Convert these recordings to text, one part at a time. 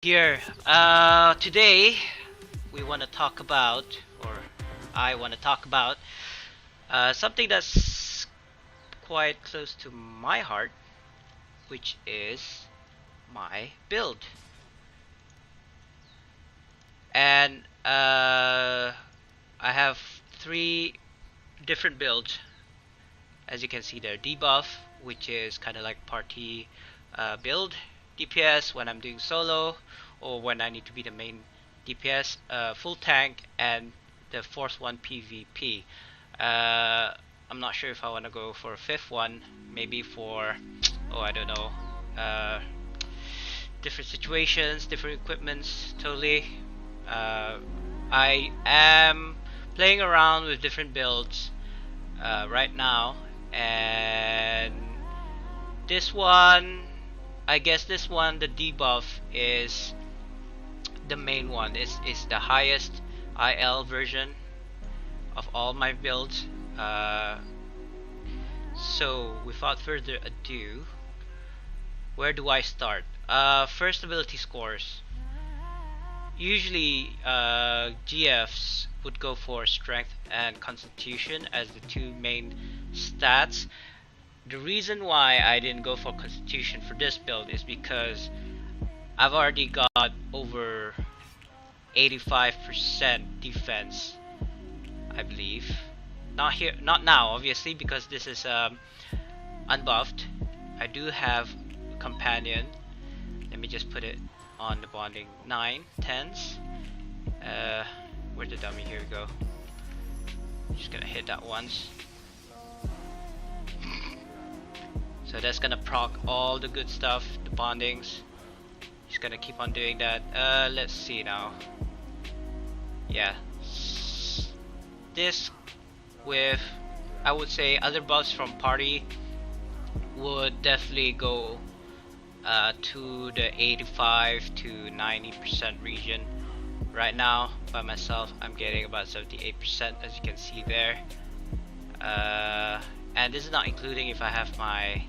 Here, today we want to talk about, or I want to talk about, something that's quite close to my heart, which is my build. And I have three different builds, as you can see there. Debuff, which is kind of like party build. DPS when I'm doing solo or when I need to be the main DPS, full tank, and the fourth one PvP. I'm not sure if I want to go for a fifth one, maybe for, oh, I don't know, different situations, different equipments, totally. I am playing around with different builds right now, and this one, I guess this one, the debuff is the main one. Is the highest IL version of all my builds. So without further ado, where do I start? First, ability scores. Usually GFs would go for strength and constitution as the two main stats. The reason why I didn't go for constitution for this build is because I've already got over 85% defense, I believe. Not here, not now, obviously, because this is unbuffed. I do have a companion. Let me just put it on the bonding 9, 10s. Where's the dummy? Here we go. Just gonna hit that once. So that's gonna proc all the good stuff, the bondings. Just gonna keep on doing that. Let's see now. Yeah, this with, I would say, other buffs from party would definitely go to the 85 to 90% region. Right now, by myself, I'm getting about 78%, as you can see there. And this is not including if I have my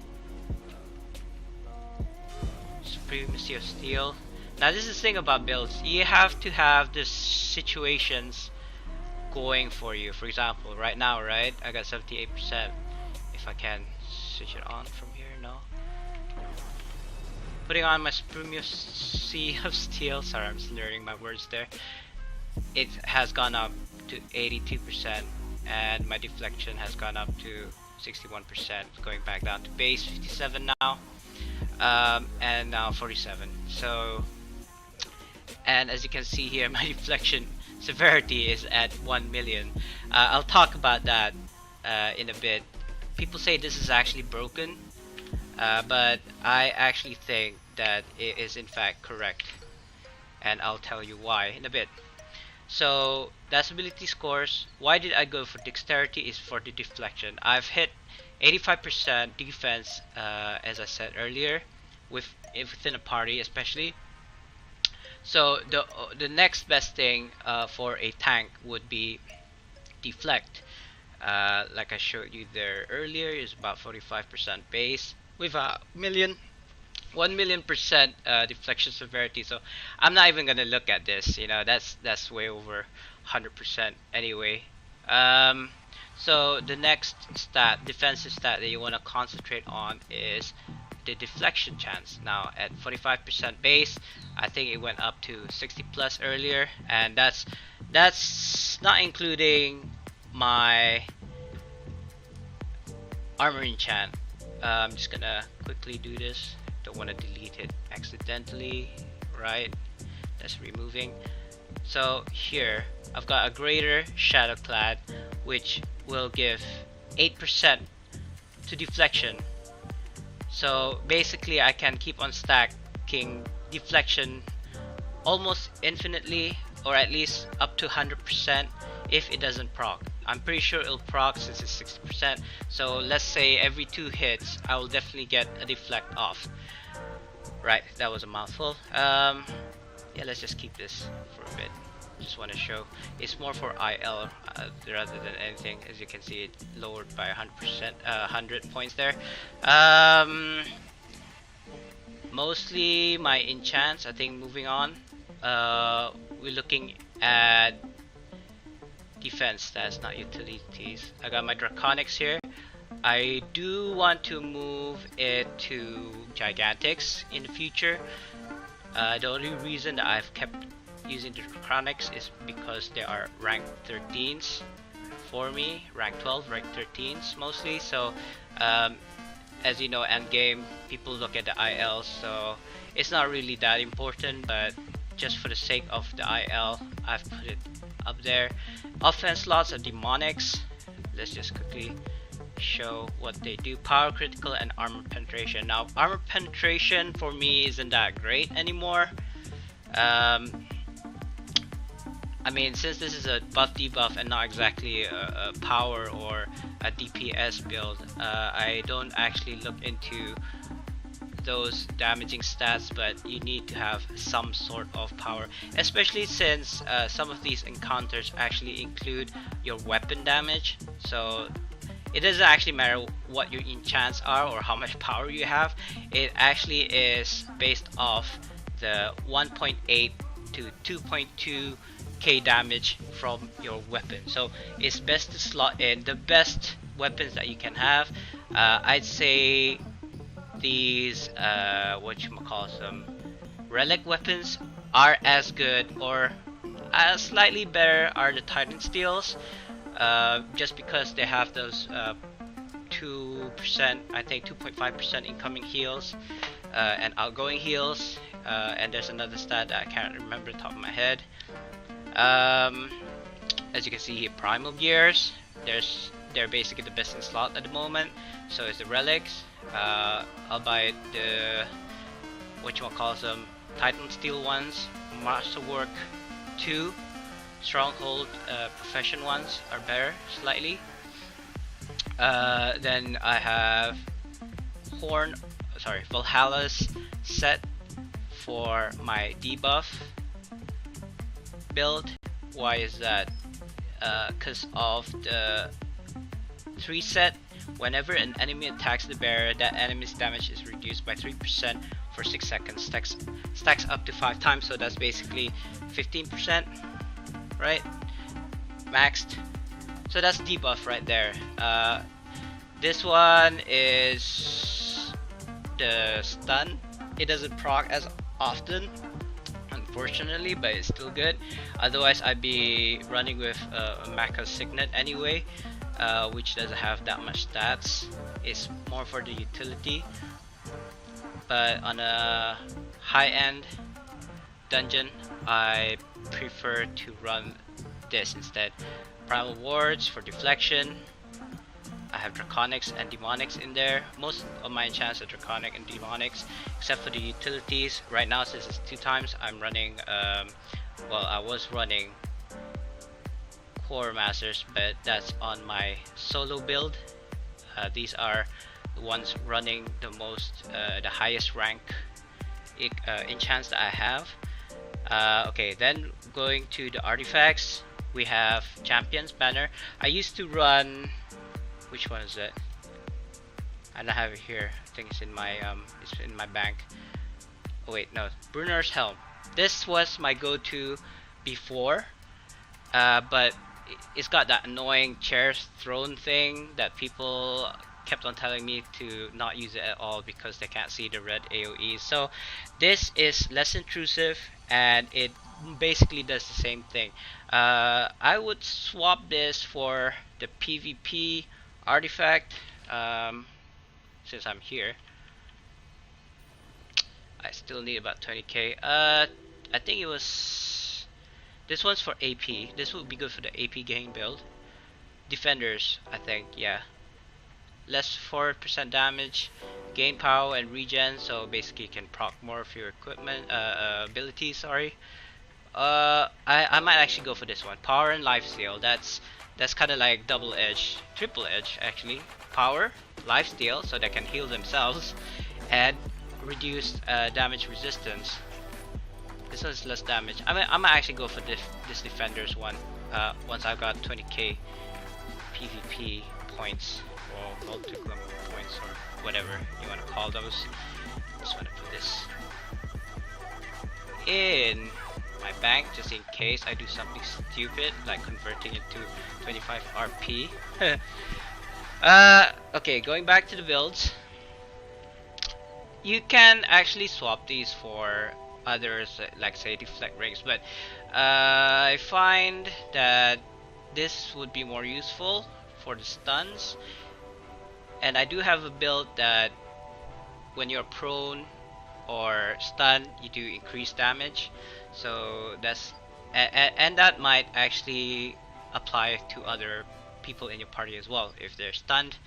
Supremacy of Steel. Now this is the thing about builds, you have to have the situations going for you. For example, right now, right, I got 78%. If I can switch it on from here, no. Putting on my Supremacy of Steel, sorry, I'm slurring my words there. It has gone up to 82%, and my deflection has gone up to 61%, going back down to base 57 now. And now 47. So, and as you can see here, my deflection severity is at 1 million. I'll talk about that in a bit. People say this is actually broken, but I actually think that it is in fact correct, and I'll tell you why in a bit. So that's ability scores. Why did I go for dexterity? Is for the deflection. I've hit 85% defense, as I said earlier, within a party especially. So the next best thing for a tank would be deflect. Like I showed you there earlier, is about 45% base with a 1 million percent deflection severity. So I'm not even gonna look at this. You know, that's way over 100% anyway. So the next stat, defensive stat that you want to concentrate on is the deflection chance. Now at 45% base, I think it went up to 60 plus earlier, and that's not including my armor enchant. I'm just gonna quickly do this. Don't want to delete it accidentally, right? That's removing. So here I've got a greater Shadowclad, which will give 8% to deflection. So basically I can keep on stacking deflection almost infinitely, or at least up to 100% if it doesn't proc. I'm pretty sure it'll proc since it's 60%. So let's say every 2 hits I will definitely get a deflect off. Right, that was a mouthful. Yeah, let's just keep this for a bit. Just want to show it's more for IL rather than anything. As you can see, it lowered by 100%, 100 points there. mostly my enchants. I think moving on, we're looking at defense stats, not utilities. I got my draconics here. I do want to move it to gigantics in the future. The only reason that I've kept using the draconics is because they are rank 13s for me, rank 12, rank 13s mostly. So as you know, end game people look at the IL, so it's not really that important, but just for the sake of the IL, I've put it up there. Offense slots are demonics. Let's just quickly show what they do. Power critical and armor penetration. Now armor penetration for me isn't that great anymore. I mean, since this is a buff debuff and not exactly a power or a DPS build, I don't actually look into those damaging stats, but you need to have some sort of power, especially since some of these encounters actually include your weapon damage. So it doesn't actually matter what your enchants are or how much power you have. It actually is based off the 1.8 to 2.2k damage from your weapon. So it's best to slot in the best weapons that you can have. I'd say these relic weapons are as good or slightly better are the Titan Steels, just because they have those 2%, I think 2.5% incoming heals and outgoing heals, and there's another stat that I can't remember the top of my head. As you can see here, primal gears, they're basically the best in slot at the moment. So is the relics, albeit the Titan Steel ones, Masterwork 2, Stronghold Profession ones are better slightly. Then I have Valhalla's set for my debuff build. Why is that? Because of the 3 set. Whenever an enemy attacks the bearer, that enemy's damage is reduced by 3% for 6 seconds. Stacks up to 5 times, so that's basically 15%, right? Maxed. So that's debuff right there. This one is the stun. It doesn't proc as often, unfortunately, but it's still good. Otherwise, I'd be running with a Mecha Signet anyway, which doesn't have that much stats. It's more for the utility. But on a high-end dungeon, I prefer to run this instead. Primal Wards for deflection. I have Draconics and Demonics in there. Most of my enchants are Draconic and Demonics, except for the utilities. Right now, since it's 2 times, I'm running, I was running Core Masters, but that's on my solo build. These are the ones running the highest rank enchants that I have. Okay, then going to the artifacts, we have Champions Banner. I used to run, which one is it? I don't have it here. I think it's in my bank. Oh wait, no, Brunner's Helm. This was my go-to before, but it's got that annoying chair throne thing that people kept on telling me to not use it at all because they can't see the red AoEs. So this is less intrusive and it basically does the same thing. I would swap this for the PvP artifact, since I'm here. I still need about 20k. I think it was, this one's for AP. This would be good for the AP gain build. Defenders, I think, yeah. Less 4% damage, gain power and regen, so basically you can proc more of your equipment abilities, sorry. I might actually go for this one. Power and lifesteal. That's kind of like double edge, triple edge actually. Power, lifesteal, so they can heal themselves, and reduced damage resistance. This one's less damage. I'm gonna actually go for this defenders one once I've got 20k PvP points or multi points or whatever you want to call those. Just want to put this in my bank just in case I do something stupid like converting it to 25 RP. Okay, going back to the builds. You can actually swap these for others, like say deflect rings, but I find that this would be more useful for the stuns. And I do have a build that when you're prone or stunned, you do increased damage. So that's and that might actually apply to other people in your party as well. If they're stunned,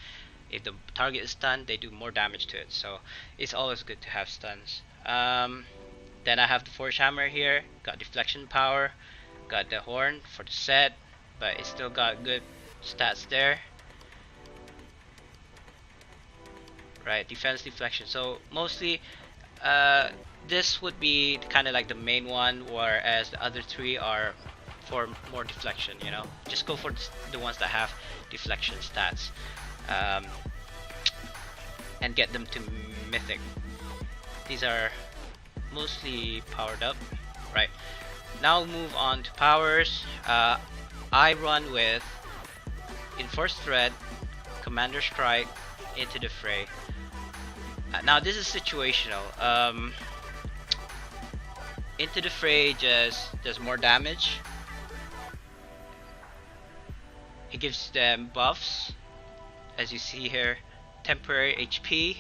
if the target is stunned, they do more damage to it. So it's always good to have stuns. Then I have the Forge Hammer here, got deflection power, got the horn for the set, but it still got good stats there. Right, defense, deflection. So mostly this would be kind of like the main one, whereas the other three are for more deflection, you know. Just go for the ones that have deflection stats. And get them to mythic. These are mostly powered up. Right, now move on to powers. I run with Enforced Dread, Commander Strike, Into the Fray. Now this is situational. Into the Fray just does more damage. It gives them buffs, as you see here. Temporary HP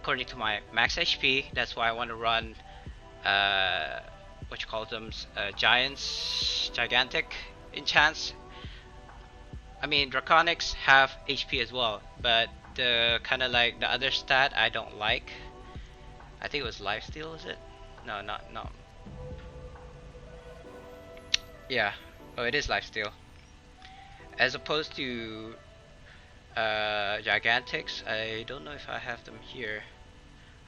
according to my max HP. That's why I want to run what you call them, gigantic enchants. I mean, draconics have HP as well, but the kind of like the other stat I don't like. I think it was lifesteal, is it? No. Yeah, oh, it is lifesteal. As opposed to gigantics, I don't know if I have them here.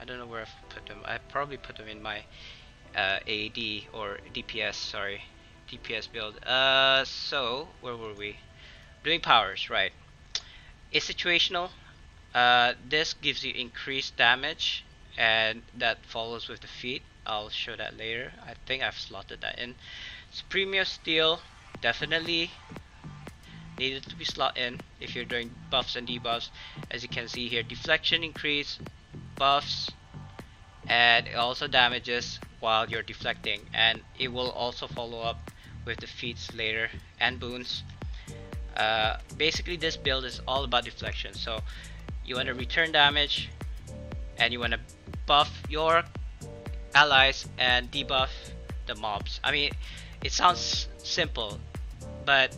I don't know where I've put them. I probably put them in my AD or DPS, sorry, DPS build. So where were we? Doing powers, right? It's situational. This gives you increased damage, and that follows with the feat. I'll show that later. I think I've slotted that in. Supremia Steel definitely needed to be slot in if you're doing buffs and debuffs. As you can see here, deflection increase, buffs, and it also damages while you're deflecting, and it will also follow up with the feats later and boons. Basically this build is all about deflection, so you want to return damage and you want to buff your allies and debuff the mobs. I mean, it sounds simple, but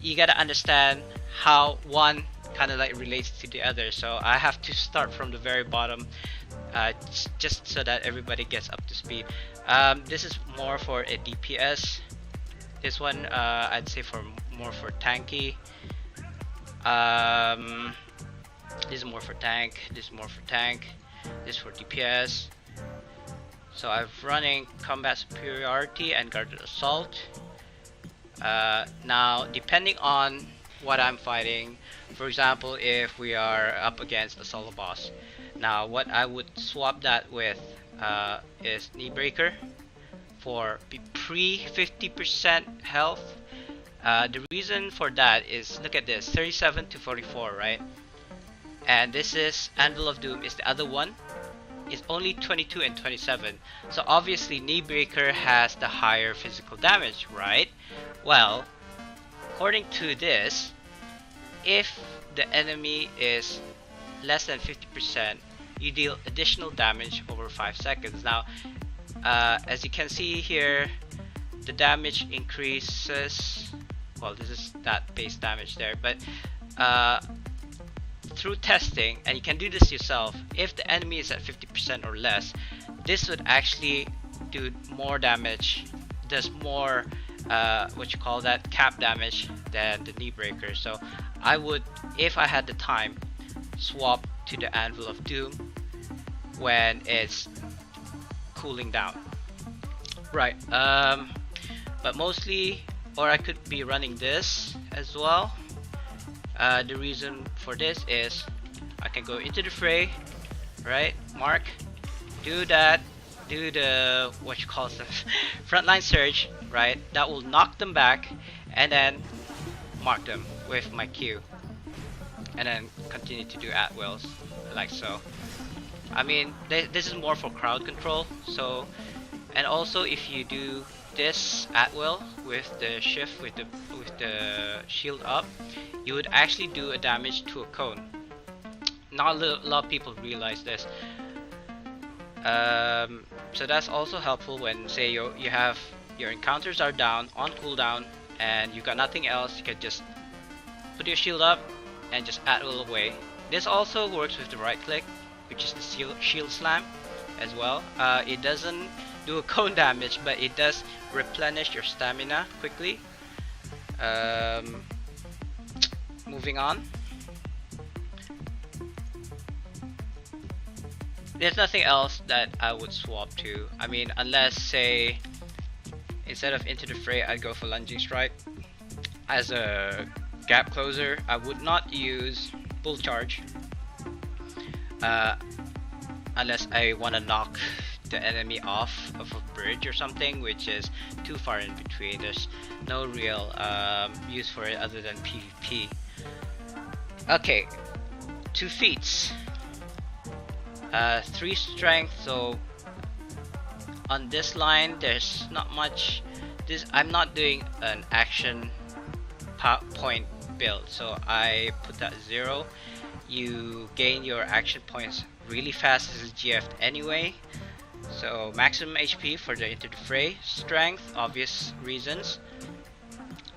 you gotta understand how one kind of like relates to the other. So I have to start from the very bottom, just so that everybody gets up to speed. This is more for a DPS. This one I'd say more for tanky. This is more for tank. This is more for tank. This is for DPS. So I'm running combat superiority and guarded assault. Now depending on what I'm fighting, for example, if we are up against a solo boss, now what I would swap that with is knee breaker for pre 50% health. The reason for that is, look at this, 37 to 44, right? And this is Anvil of Doom is the other one. It's only 22 and 27. So obviously knee breaker has the higher physical damage, right? Well, according to this, if the enemy is less than 50%, you deal additional damage over 5 seconds. Now, as you can see here, the damage increases. Well, this is that base damage there, but through testing, and you can do this yourself, if the enemy is at 50% or less, this would actually do more damage, does more what you call that, cap damage than the knee breaker. So I would, if I had the time, swap to the Anvil of Doom when it's cooling down, right? But mostly, or I could be running this as well. The reason for this is I can go into the fray, right? Mark, do that, do the what you call the frontline surge, right? That will knock them back, and then mark them with my Q, and then continue to do at wills like so. I mean, this is more for crowd control. So, and also if you do this at will with the shift with the shield up, you would actually do a damage to a cone. Not a lot of people realize this. So that's also helpful when, say, you have your encounters are down on cooldown and you got nothing else. You can just put your shield up and just at will away. This also works with the right click, which is the shield slam as well. It doesn't do a cone damage, but it does replenish your stamina quickly. Moving on. There's nothing else that I would swap to. I mean, unless, say, instead of Into the Fray, I'd go for Lunging Strike. As a gap closer, I would not use Bull Charge. Unless I want to knock the enemy off of a bridge or something, which is too far in between. There's no real use for it other than PvP. Okay, 2 feats. 3 strength, so on this line there's not much. I'm not doing an action point build, so I put that 0. You gain your action points really fast as a GF anyway. So maximum HP for the Into the Fray. Strength, obvious reasons.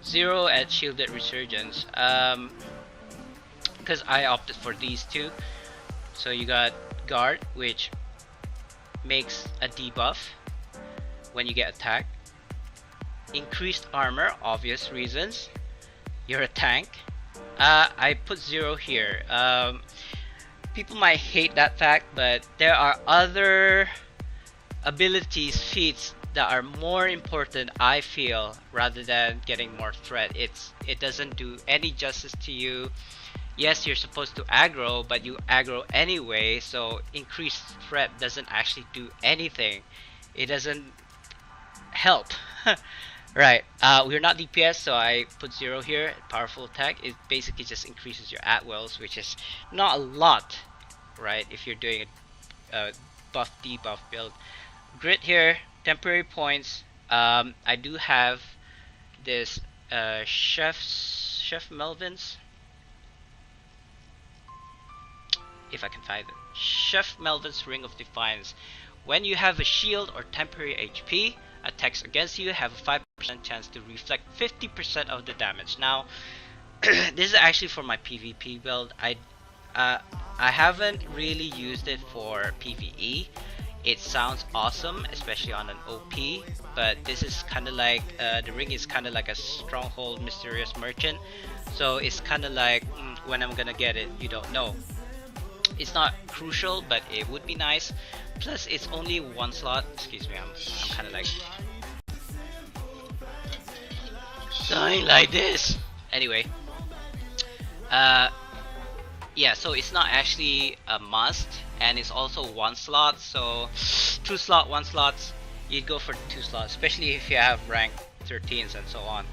0 at Shielded Resurgence. Because I opted for these two. So you got Guard, which makes a debuff when you get attacked. Increased Armor, obvious reasons. You're a tank. I put 0 here. People might hate that fact, but there are other abilities, feats that are more important, I feel, rather than getting more threat. It doesn't do any justice to you. Yes, you're supposed to aggro, but you aggro anyway, so increased threat doesn't actually do anything. It doesn't help. Right, we're not DPS, so I put 0 here. Powerful attack, it basically just increases your at-wills, which is not a lot, right, if you're doing a buff debuff build. Grit here, temporary points. I do have this Chef Melvin's, if I can find it. Chef Melvin's Ring of Defiance. When you have a shield or temporary HP, attacks against you have a 5% chance to reflect 50% of the damage. Now, this is actually for my PvP build. I haven't really used it for PvE. It sounds awesome, especially on an OP, but this is kind of like, the ring is kind of like a stronghold mysterious merchant. So it's kind of like, when I'm gonna get it, you don't know. It's not crucial, but it would be nice. Plus, it's only 1 slot. Excuse me, I'm kind of like dying like this. Anyway, yeah. So it's not actually a must, and it's also 1 slot. So 2 slot, 1 slots. You'd go for 2 slots, especially if you have rank 13s and so on.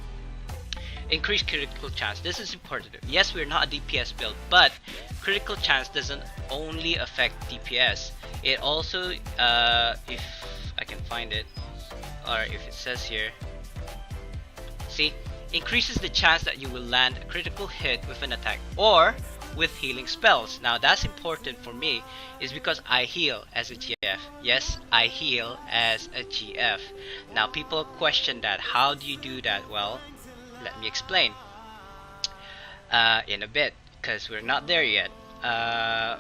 Increased critical chance. This is important. Yes, we're not a DPS build, but critical chance doesn't only affect DPS. It also, if I can find it, or if it says here, see, increases the chance that you will land a critical hit with an attack or with healing spells. Now that's important for me, is because I heal as a GF. Yes, I heal as a GF. Now people question that. How do you do that? Well, let me explain in a bit, because we're not there yet.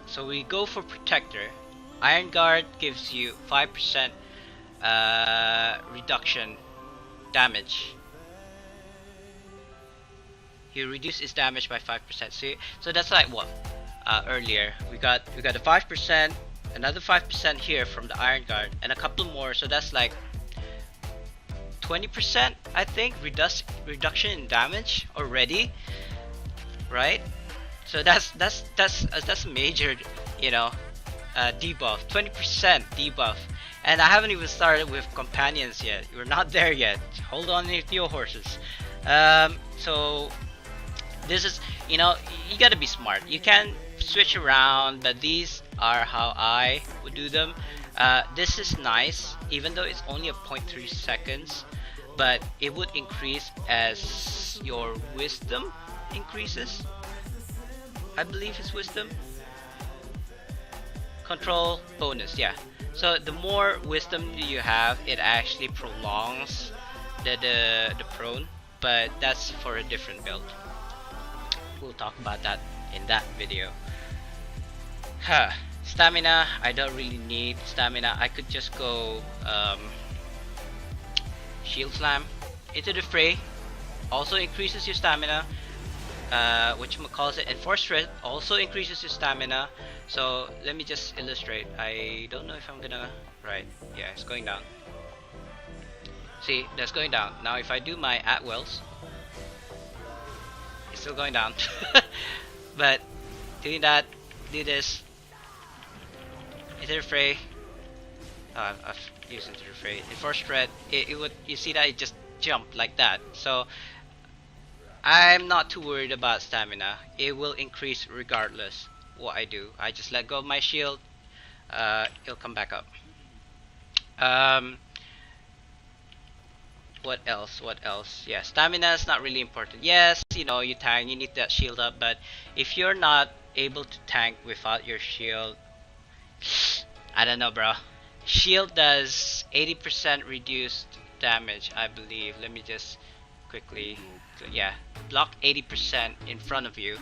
So we go for Protector. Iron Guard gives you 5% reduction damage. You reduce its damage by 5%. See, so that's like what earlier we got a 5%, another 5% here from the Iron Guard, and a couple more. So that's like 20%, I think, reduction in damage already, right? So that's major, you know, debuff, 20% debuff, and I haven't even started with companions yet. We're not there yet. Hold on to your horses. So this is, you know, you gotta be smart. You can switch around, but these are how I would do them. This is nice, even though it's only a 0.3 seconds, but it would increase as your wisdom increases. I believe it's wisdom. Control bonus, yeah. So the more wisdom you have, it actually prolongs the prone, but that's for a different build. We'll talk about that in that video. Stamina, I don't really need stamina. I could just go Shield Slam into the fray. Also increases your stamina. Whatchamacallit, and Force Threat also increases your stamina. So let me just illustrate. I don't know if I'm gonna. Right, yeah, it's going down. See, that's going down. Now if I do my at-wills, it's still going down. But doing that, do this. Into the fray. I've used into the fray. In Force Threat, it would, you see that it just jumped like that. So I'm not too worried about stamina. It will increase regardless what I do. I just let go of my shield. It'll come back up. What else? What else? Yeah, stamina is not really important. Yes, you know, you tank, you need that shield up, but if you're not able to tank without your shield, I don't know, bro. Shield does 80% reduced damage, I believe. Let me just quickly, yeah, block 80% in front of you,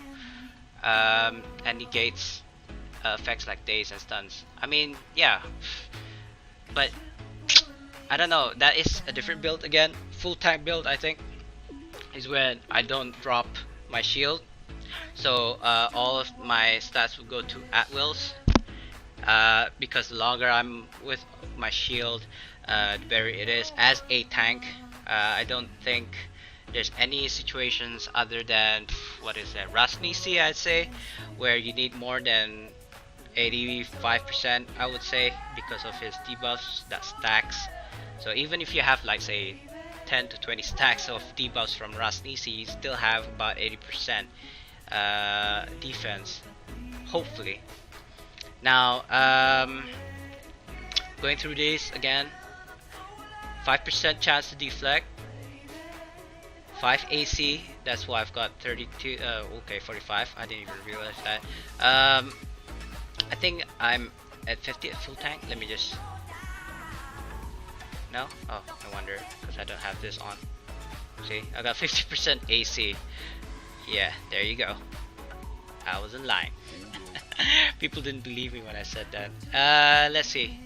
and negates effects like daze and stuns. I mean, yeah, but I don't know. That is a different build again. Full tank build, I think, is when I don't drop my shield. So all of my stats will go to at-wills. Because the longer I'm with my shield, the better it is. As a tank, I don't think there's any situations other than, what is that, Rasnisi, I'd say, where you need more than 85%, I would say, because of his debuffs that stacks. So even if you have, like, say 10 to 20 stacks of debuffs from Rasnisi, you still have about 80% defense, hopefully. Now, going through this again, 5% chance to deflect, 5 AC, that's why I've got 32, okay, 45, I didn't even realize that. I think I'm at 50 at full tank. Let me just, no? Oh, I wonder, because I don't have this on. See, I got 50% AC. Yeah, there you go. I wasn't lying. People didn't believe me when I said that. Let's see,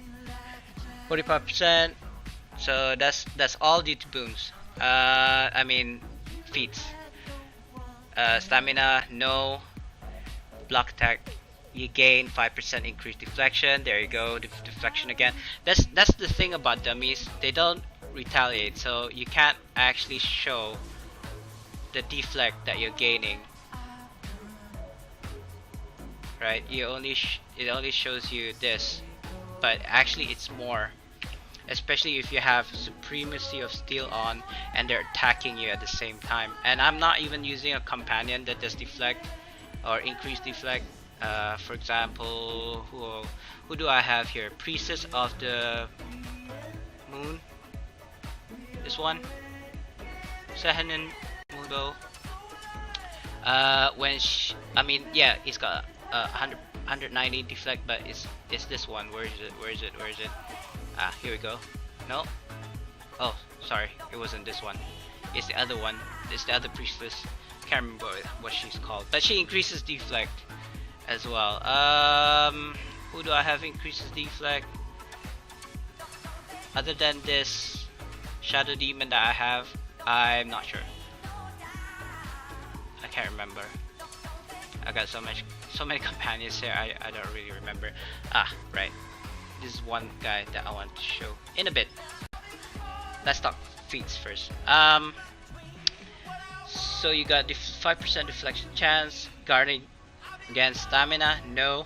45%. So that's all due to boons. I mean feats. Stamina, no. Block attack, you gain 5% increased deflection. There you go, deflection again. That's the thing about dummies. They don't retaliate, so you can't actually show the deflect that you're gaining. Right, it only shows you this, but actually it's more, especially if you have Supremacy of Steel on and they're attacking you at the same time. And I'm not even using a companion that does deflect or increase deflect. For example, who do I have here? Priestess of the Moon, this one, Sehanin Mudo. I mean, yeah, he's got 190 deflect, but it's this one. Where is it? Ah, here we go. No, oh, sorry, it wasn't this one. It's the other one. It's the other priestess. Can't remember what she's called, but she increases deflect as well. Who do I have increases deflect other than this shadow demon that I have? I'm not sure. I can't remember. I got so many companions here, I don't really remember. Ah, right. This is one guy that I want to show in a bit. Let's talk feats first. So you got the 5% deflection chance, guarding against stamina, no.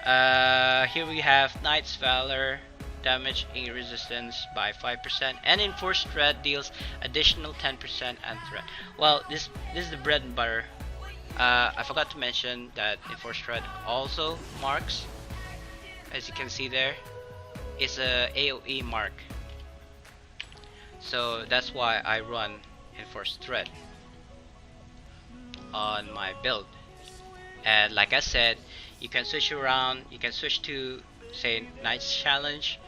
Here we have Knight's Valor, damage in resistance by 5%, and Enforced Dread deals additional 10% and threat. Well, this is the bread and butter. I forgot to mention that Enforced Dread also marks, as you can see there, is a AoE mark. So that's why I run Enforced Dread on my build. And like I said, you can switch around. You can switch to, say, Knight's Challenge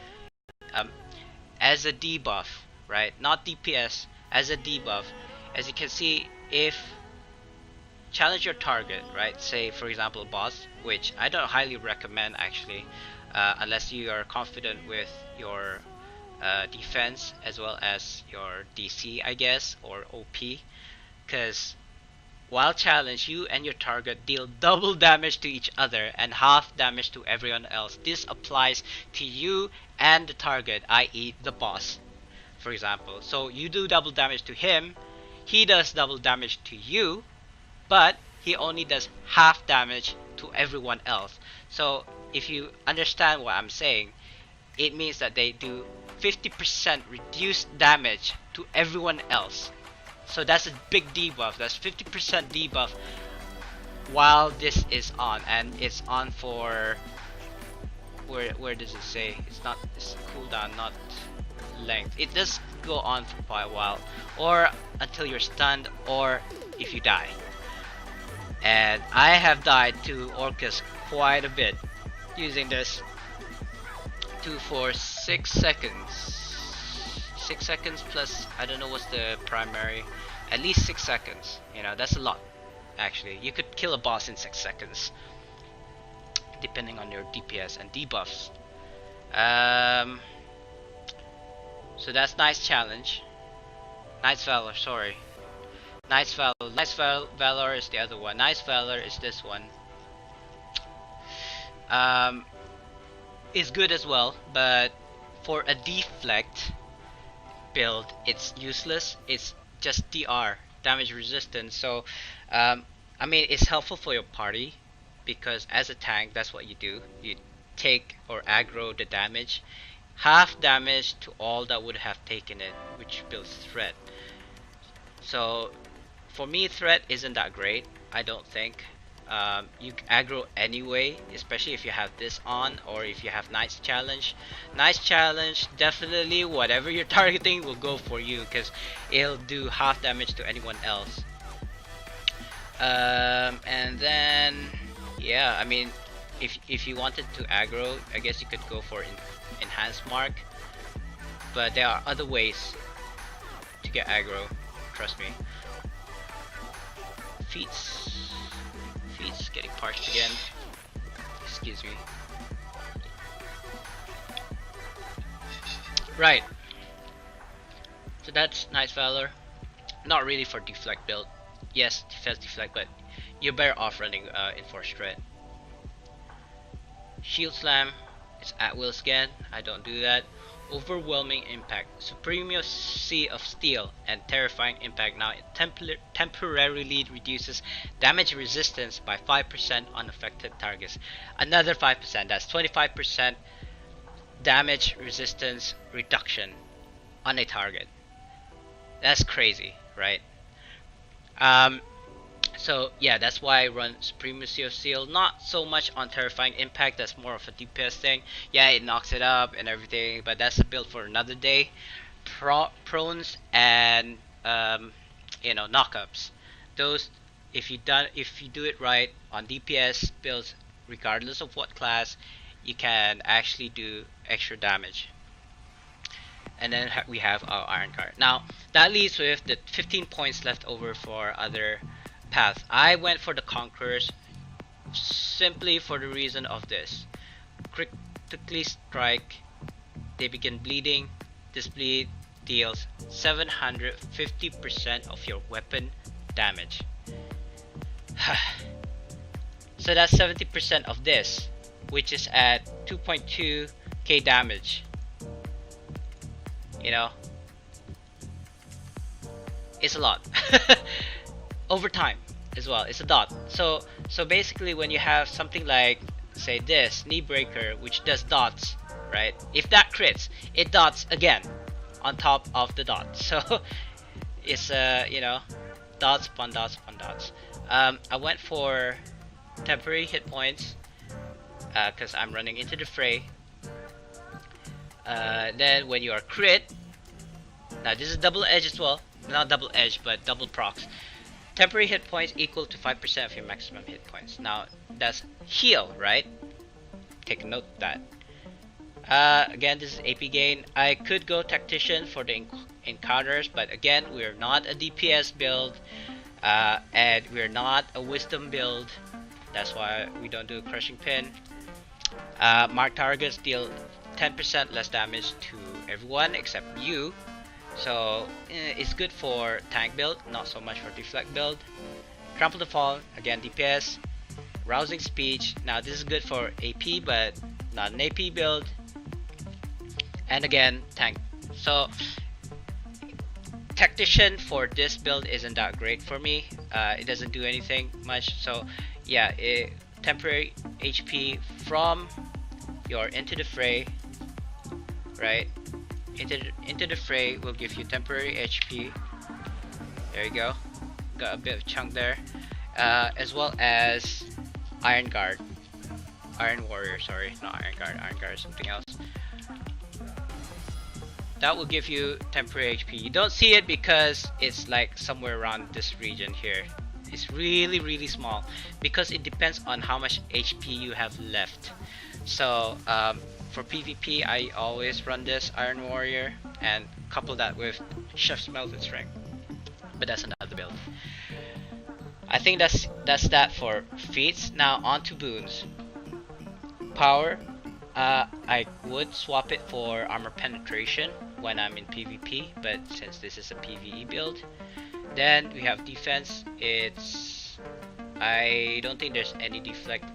as a debuff, right? Not DPS, as a debuff. As you can see, if challenge your target, right? Say for example boss, which I don't highly recommend actually, unless you are confident with your defense as well as your DC, I guess, or OP, because while challenged, you and your target deal double damage to each other and half damage to everyone else. This applies to you and the target, i.e. the boss, for example. So you do double damage to him, he does double damage to you, but he only does half damage to everyone else. So if you understand what I'm saying, it means that they do 50% reduced damage to everyone else. So that's a big debuff. That's 50% debuff while this is on, and it's on for where does it say? It's not, it's cooldown, not length. It does go on for quite a while, or until you're stunned, or if you die. And I have died to Orcus quite a bit using this. 2 for 6 seconds. 6 seconds plus, I don't know what's the primary, at least 6 seconds. You know, that's a lot actually. You could kill a boss in 6 seconds depending on your DPS and debuffs. So that's Knight's Challenge. Knight's Valor, sorry. Knight's Valor is the other one. Knight's Valor is this one. Is good as well, but for a deflect build, it's useless. It's just DR, damage resistance. So I mean, it's helpful for your party because as a tank, that's what you do. You take or aggro the damage, half damage to all that would have taken it, which builds threat. So for me, threat isn't that great, I don't think. You aggro anyway, especially if you have this on, or if you have Knight's Challenge. Knight's Challenge, definitely whatever you're targeting will go for you because it'll do half damage to anyone else. And then yeah, I mean, if you wanted to aggro, I guess you could go for Enhanced Mark, but there are other ways to get aggro, trust me. Feats getting parched again. Excuse me. Right. So that's Knight's Valor. Not really for deflect build. Yes, defense deflect, but you're better off running Enforced Dread. Shield Slam. It's at will scan. I don't do that. Overwhelming Impact, Supremacy of Steel, and Terrifying Impact. Now it temporarily reduces damage resistance by 5% on affected targets. Another 5%, that's 25% damage resistance reduction on a target. That's crazy, right? So yeah, that's why I run Supremacy of Steel. Not so much on Terrifying Impact, that's more of a DPS thing. Yeah, it knocks it up and everything, but that's a build for another day. Prones and you know, knockups. Those, if you do it right on DPS builds, regardless of what class, you can actually do extra damage. And then we have our Iron Card. Now that leaves with the 15 points left over for other paths. I went for the Conquerors simply for the reason of this. Critically strike, they begin bleeding. This bleed deals 750% of your weapon damage. So that's 70% of this, which is at 2.2k damage. You know, it's a lot. Over time as well, it's a dot. So basically when you have something like say this knee breaker, which does dots, right? If that crits, it dots again on top of the dot. So it's you know, dots upon dots upon dots. I went for temporary hit points because I'm running into the fray. Then when you are crit, now this is double edge as well, not double edge but double procs. Temporary hit points equal to 5% of your maximum hit points. Now that's heal, right? Take note of that. Again, this is AP gain. I could go tactician for the encounters, but again, we're not a DPS build, and we're not a wisdom build. That's why we don't do a crushing pin. Mark targets deal 10% less damage to everyone except you. So it's good for tank build, not so much for deflect build. Trample the Fall, again DPS. Rousing Speech, now this is good for AP but not an AP build. And again, tank. So Tactician for this build isn't that great for me. It doesn't do anything much. So yeah, temporary HP from your Into the Fray, right? Into the Fray will give you temporary HP. There you go. Got a bit of chunk there. As well as Iron Guard. Iron Warrior, sorry, not Iron Guard. Iron Guard is something else. That will give you temporary HP. You don't see it because it's like somewhere around this region here. It's really, really small because it depends on how much HP you have left. So for PvP, I always run this Iron Warrior and couple that with Chef's Melted Strength. But that's another build. I think that's that for feats. Now on to boons. Power. I would swap it for Armor Penetration when I'm in PvP, but since this is a PvE build. Then we have defense. I don't think there's any deflect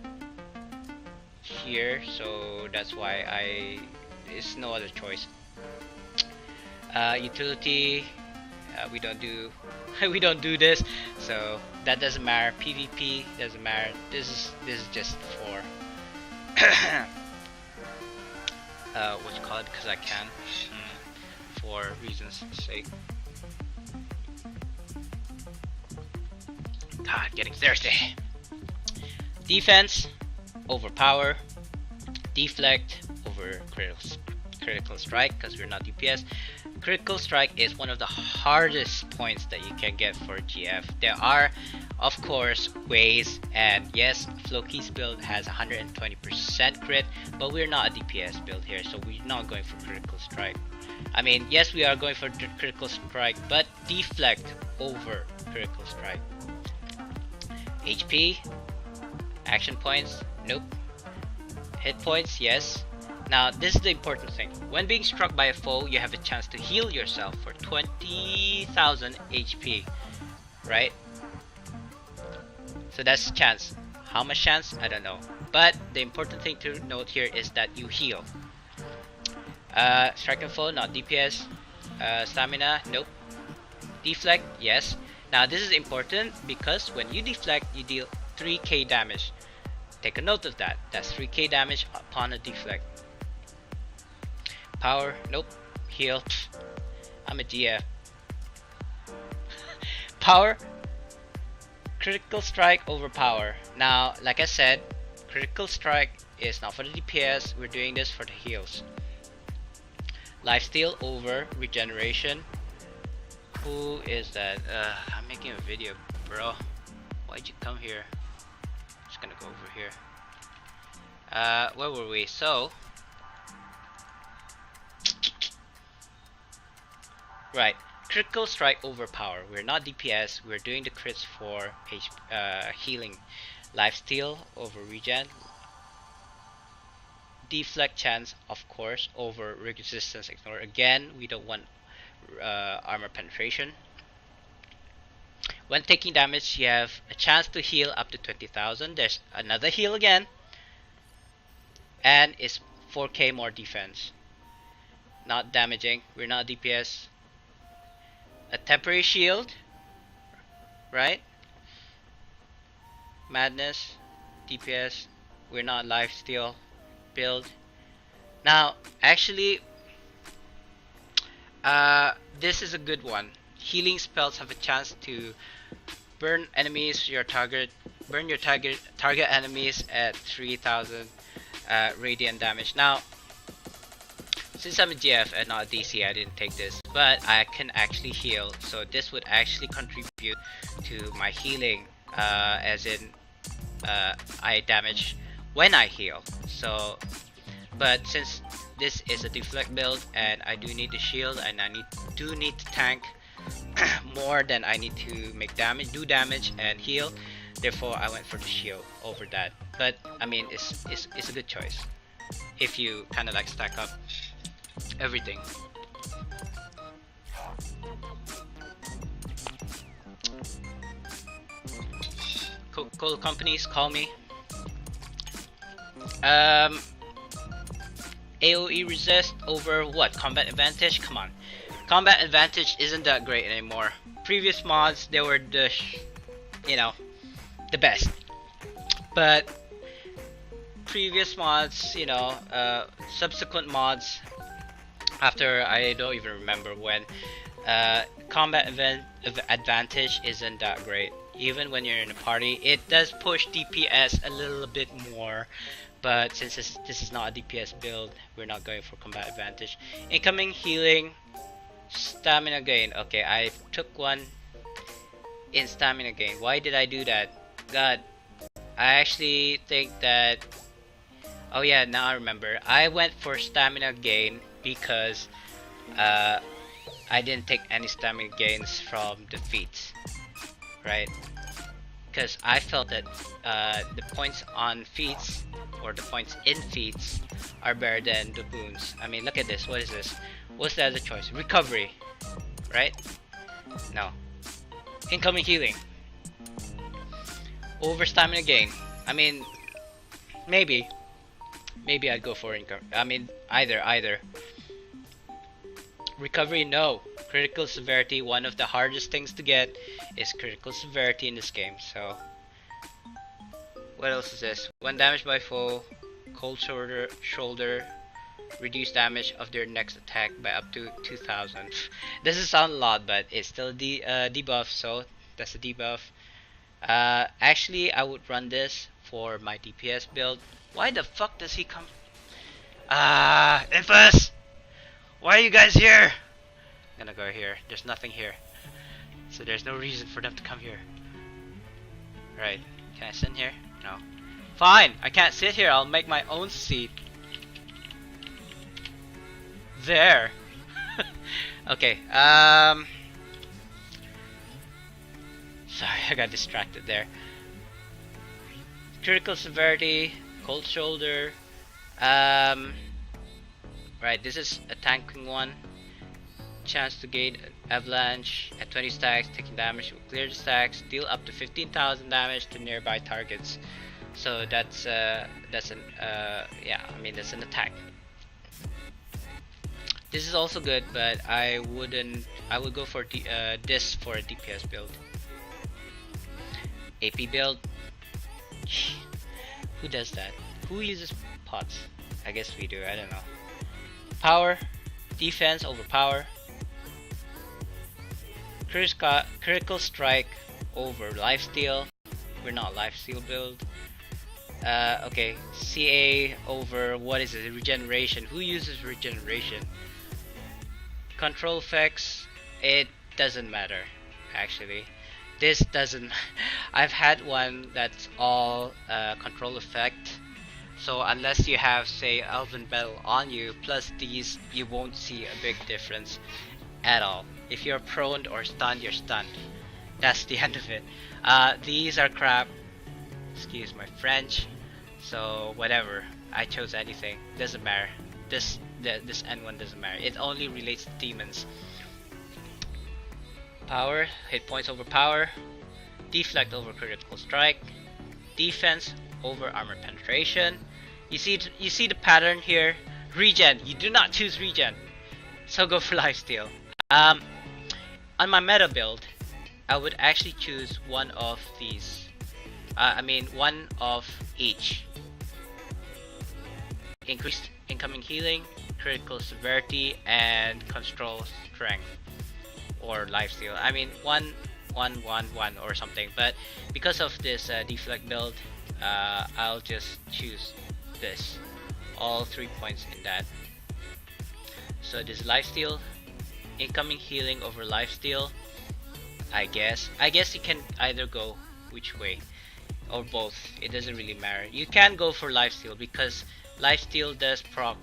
here, so that's why it's no other choice. Utility, we don't do this, so that doesn't matter. PvP doesn't matter. This is just for what you call it, because I can, for reasons sake. God, getting thirsty. Defense over power, deflect over critical strike because we're not DPS. Critical strike is one of the hardest points that you can get for GF. There are, of course, ways, and yes, Floki's build has 120% crit, but we're not a DPS build here, so we're not going for critical strike. I mean, yes, we are going for critical strike, but deflect over critical strike. HP, action points, nope. Hit points, yes. Now, this is the important thing. When being struck by a foe, you have a chance to heal yourself for 20,000 HP, right? So that's chance. How much chance? I don't know. But the important thing to note here is that you heal. Strike and foe, not DPS. Stamina, nope. Deflect, yes. Now this is important because when you deflect, you deal 3k damage. Take a note of that. That's 3k damage upon a deflect. Power, nope. Heal, I'm a GF. Power, critical strike over power. Now, like I said, critical strike is not for the DPS. We're doing this for the heals. Lifesteal over regeneration. Who is that? I'm making a video, bro. Why'd you come here? Just gonna go over here. Where were we? So, right, critical strike over power. We're not DPS. We're doing the crits for healing. Lifesteal over regen. Deflect chance, of course, over resistance ignore. Again, we don't want armor penetration. When taking damage, you have a chance to heal up to 20,000. There's another heal again, and it's 4k more defense. Not damaging. We're not DPS. A temporary shield, right? Madness, DPS, We're not lifesteal build. Now, actually, this is a good one. Healing spells have a chance to burn enemies. Burn your target enemies at 3,000 radiant damage. Now, since I'm a GF and not a DC, I didn't take this, but I can actually heal. So this would actually contribute to my healing, as in I damage when I heal. So, but since this is a deflect build and I do need the shield and I do need to tank more than I need to do damage and heal, therefore I went for the shield over that. But I mean, it's a good choice if you kind of like stack up everything. Cool companies, call me. AoE resist over what? Combat advantage? Come on. Combat advantage isn't that great anymore. Previous mods, they were the the best. But previous mods, subsequent mods, after I don't even remember when, combat advantage isn't that great. Even when you're in a party, it does push DPS a little bit more, but since this is not a DPS build, we're not going for combat advantage. Incoming healing, stamina gain. Okay, I took one in stamina gain. Why did I do that? God, I actually think that, oh yeah, now I remember. I went for stamina gain because I didn't take any stamina gains from the feats, right? Because I felt that the points on feats, or the points in feats, are better than the boons. I mean, look at this. What is this? What's the other choice? Recovery, right? No. Incoming healing over stamina gain. I mean, maybe I'd go for income. I mean, either. Recovery, no. Critical severity, one of the hardest things to get is critical severity in this game. So, what else is this? When damaged by foe, cold shoulder, reduce damage of their next attack by up to 2,000. Doesn't sound a lot, but it's still the debuff, so that's a debuff. Actually, I would run this for my DPS build. Why the fuck does he come? Infus! Why are you guys here? I'm gonna go here. There's nothing here, so there's no reason for them to come here. Right? Can I sit here? No. Fine. I can't sit here. I'll make my own seat. There. Okay. Sorry, I got distracted there. Critical severity, cold shoulder. Right, this is a tanking one. Chance to gain avalanche at 20 stacks, taking damage will clear the stacks, deal up to 15,000 damage to nearby targets. So that's an attack. This is also good, but I would go for this for a DPS build. AP build. Who does that? Who uses pots? I guess we do, I don't know. Power, defense over power. Critical strike over lifesteal. We're not lifesteal build. Okay, CA over, what is it? Regeneration. Who uses regeneration? Control effects. It doesn't matter, actually. This doesn't. I've had one that's all control effect. So unless you have, say, Elven Bell on you, plus these, you won't see a big difference at all. If you're prone or stunned, you're stunned. That's the end of it. These are crap. Excuse my French. So whatever. I chose anything. Doesn't matter. This N1 doesn't matter. It only relates to demons. Power, hit points over power. Deflect over critical strike. Defense over armor penetration. You see the pattern here. Regen. You do not choose regen. So go for lifesteal. On my meta build, I would actually choose one of these. One of each. increased incoming healing, critical severity, and control strength or lifesteal. I mean 1 1 1 1 or something, but because of this deflect build, I'll just choose this, all 3 points in that. So this lifesteal, incoming healing over lifesteal. I guess you can either go which way or both. It doesn't really matter. You can go for lifesteal because lifesteal does proc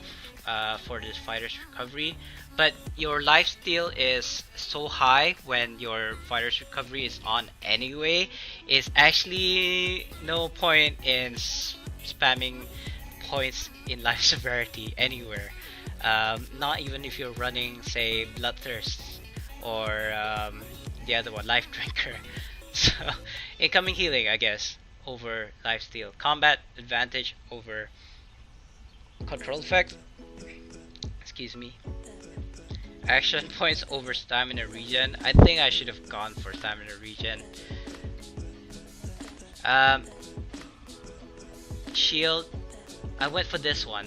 for this fighter's recovery, but your lifesteal is so high when your fighter's recovery is on anyway. It's actually no point in spamming points in life severity anywhere. Not even if you're running, say, Bloodthirst or the other one, Life Drinker. So, incoming healing, I guess, over lifesteal. Combat advantage over control effect. Excuse me. Action points over stamina regen. I think I should have gone for stamina regen. Shield. I went for this one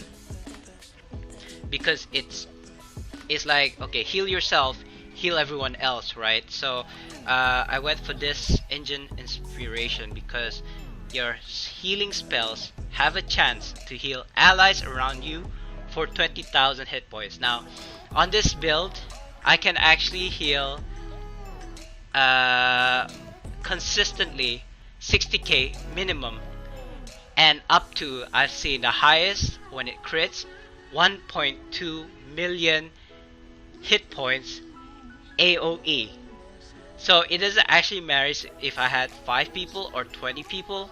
because it's like, okay, heal yourself, heal everyone else, right? So I went for this engine inspiration because your healing spells have a chance to heal allies around you for 20,000 hit points. Now on this build I can actually heal consistently 60k minimum, and up to, I've seen the highest when it crits 1.2 million hit points AoE. So it doesn't actually matter if I had 5 people or 20 people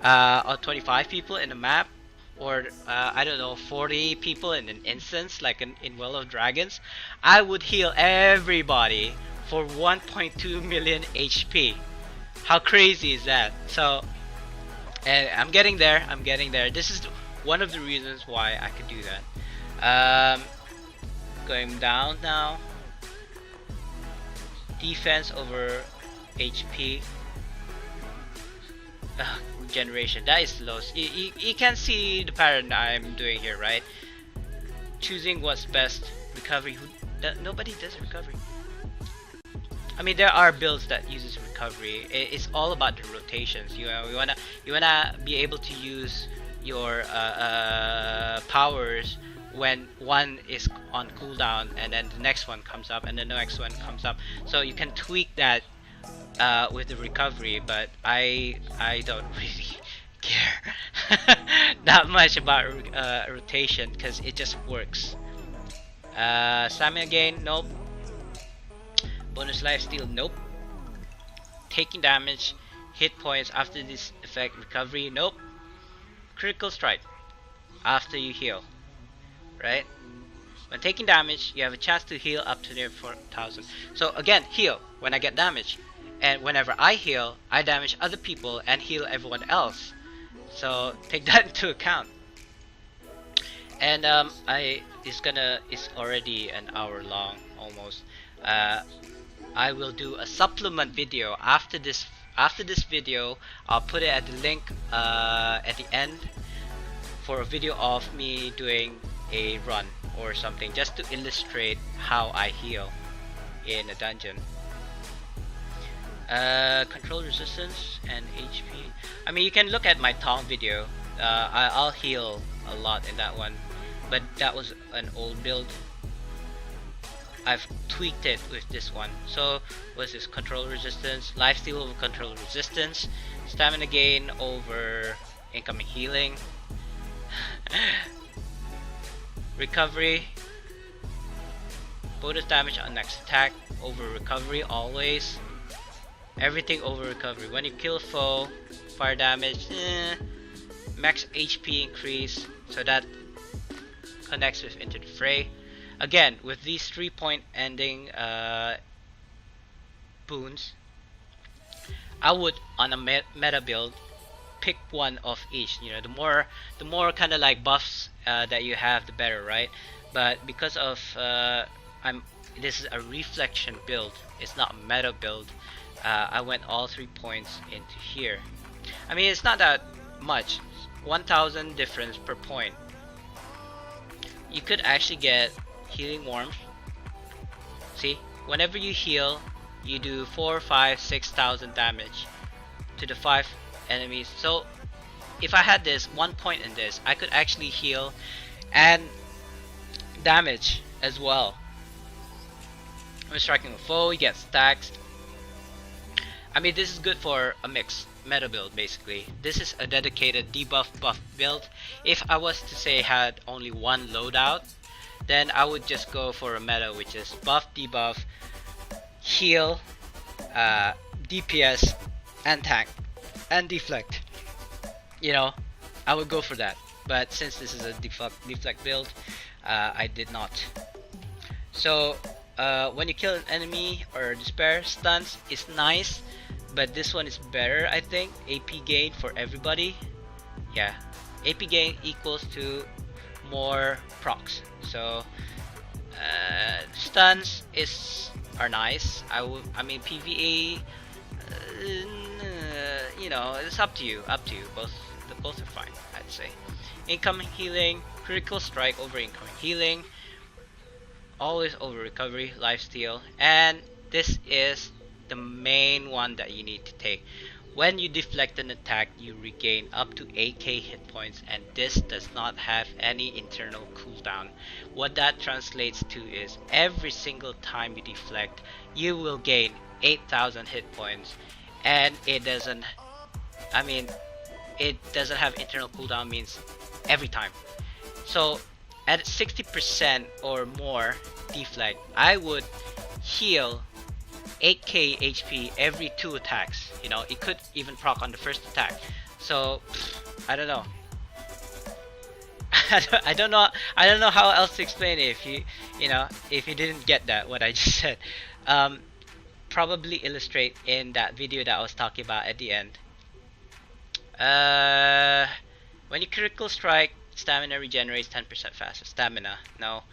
or 25 people in the map, or I don't know, 40 people in an instance like in Well of Dragons. I would heal everybody for 1.2 million HP. How crazy is that? So, and I'm getting there. This is one of the reasons why I could do that. Going down now. Defense over HP. Regeneration, that is low. You can see the pattern I'm doing here, right? Choosing what's best. Recovery. Nobody does recovery. I mean, there are builds that uses recovery. It's all about the rotations. You wanna be able to use your powers when one is on cooldown and then the next one comes up and then the next one comes up. So you can tweak that with the recovery, but I don't really care that much about rotation because it just works. Stamina gain, nope. Bonus lifesteal, nope. Taking damage, hit points after this effect, recovery, nope. Critical strike after you heal, right? When taking damage, you have a chance to heal up to near 4,000. So again, heal when I get damage, and whenever I heal, I damage other people and heal everyone else. So take that into account. And it's already an hour long almost. I will do a supplement video after this video. I'll put it at the link at the end for a video of me doing a run or something, just to illustrate how I heal in a dungeon. Control resistance and HP. I mean, you can look at my Tong video. I'll heal a lot in that one, but that was an old build. I've tweaked it with this one. So what's this? Control resistance, lifesteal over control resistance, stamina gain over incoming healing, recovery, bonus damage on next attack over recovery always. Everything over recovery. When you kill a foe, fire damage, max HP increase, so that connects with Into the Fray. Again, with these 3-point ending boons, I would, on a meta build, pick one of each. You know, the more kind of like buffs that you have, the better, right? But because of this is a reflection build, it's not a meta build. I went all 3 points into here. I mean, it's not that much, 1,000 difference per point. you could actually get healing warmth. See, whenever you heal, you do 4, 5, 6,000 damage to the 5 enemies. So if I had this 1 point in this, I could actually heal and damage as well. When striking a foe, you get stacks. I mean, this is good for a mixed meta build basically. This is a dedicated debuff buff build. If I was to say had only one loadout, then I would just go for a meta which is buff, debuff, heal, DPS, and tank, and deflect. You know, I would go for that. But since this is a deflect build, I did not. So when you kill an enemy or despair, stuns is nice, but this one is better, I think. AP gain for everybody. Yeah, AP gain equals to more procs. So stuns are nice. I mean PvE, you know, it's up to you. Both are fine, I'd say. Incoming healing, critical strike over incoming healing, always over recovery, lifesteal, and this is the main one that you need to take. When you deflect an attack, you regain up to 8k hit points, and this does not have any internal cooldown. What that translates to is every single time you deflect, you will gain 8,000 hit points, and it doesn't have internal cooldown, means every time. So at 60% or more deflect, I would heal 8k HP every 2 attacks. You know, it could even proc on the first attack. So I don't know. I don't know how else to explain it if you didn't get that what I just said. Probably illustrate in that video that I was talking about at the end. When you critical strike, stamina regenerates 10% faster. Stamina, no.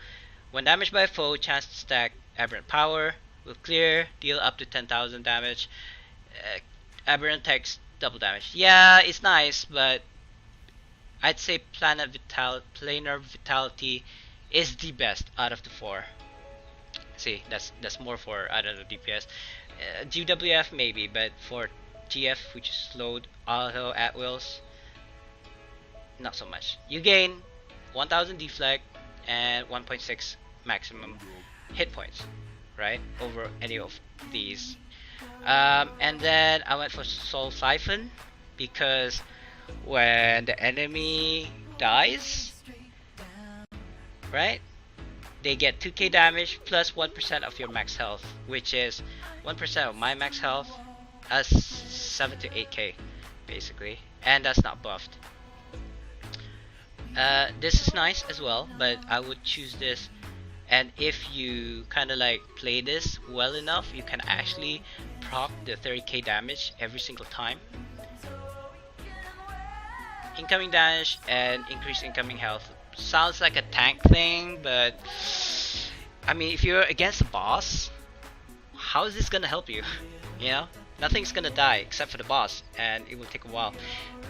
When damaged by a foe, chance to stack aberrant power will clear, deal up to 10,000 damage. Aberrant takes double damage. Yeah, it's nice, but I'd say planar vitality is the best out of the 4. See, that's more for, I don't know, DPS. GWF maybe, but for GF, which is slowed auto at wills, not so much. You gain 1000 deflect and 1.6 maximum hit points, right, over any of these. And then I went for Soul Siphon because when the enemy dies, right, they get 2k damage plus 1% of your max health, which is 1% of my max health as 7 to 8k basically, and that's not buffed. This is nice as well, but I would choose this, and if you kind of like play this well enough, you can actually proc the 30k damage every single time. Incoming damage and increased incoming health sounds like a tank thing, but I mean, if you're against a boss, how is this gonna help you? You know, nothing's gonna die except for the boss, and it will take a while.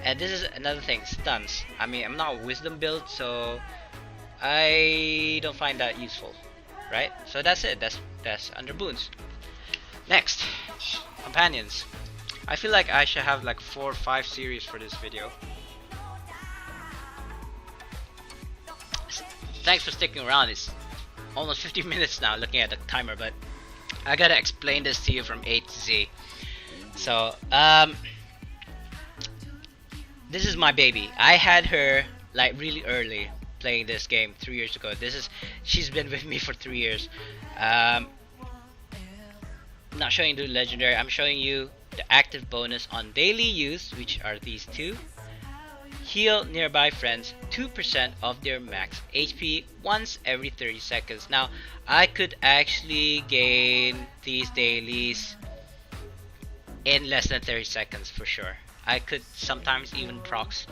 And this is another thing, stuns. I mean, I'm not a wisdom build, so I don't find that useful, right? So that's it. That's under boons. Next, companions. I feel like I should have like 4 or 5 series for this video. Thanks for sticking around. It's almost 50 minutes now looking at the timer, but I gotta explain this to you from A to Z. So this is my baby. I had her like really early playing this game 3 years ago. She's been with me for 3 years. I'm not showing you the legendary, I'm showing you the active bonus on daily use, which are these two. Heal nearby friends 2% of their max HP once every 30 seconds. Now, I could actually gain these dailies in less than 30 seconds for sure. I could sometimes even procs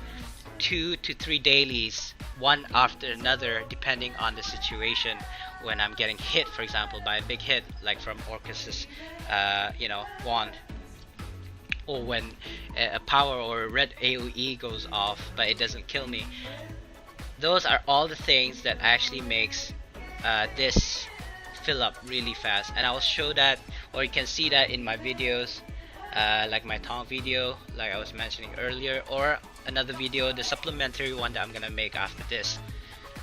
2 to 3 dailies, one after another, depending on the situation. When I'm getting hit, for example, by a big hit, like from Orcus's, wand, or when a power or a red AoE goes off, but it doesn't kill me. those are all the things that actually makes this fill up really fast, and I'll show that, or you can see that in my videos, like my taunt video like I was mentioning earlier, or another video, the supplementary one that I'm gonna make after this.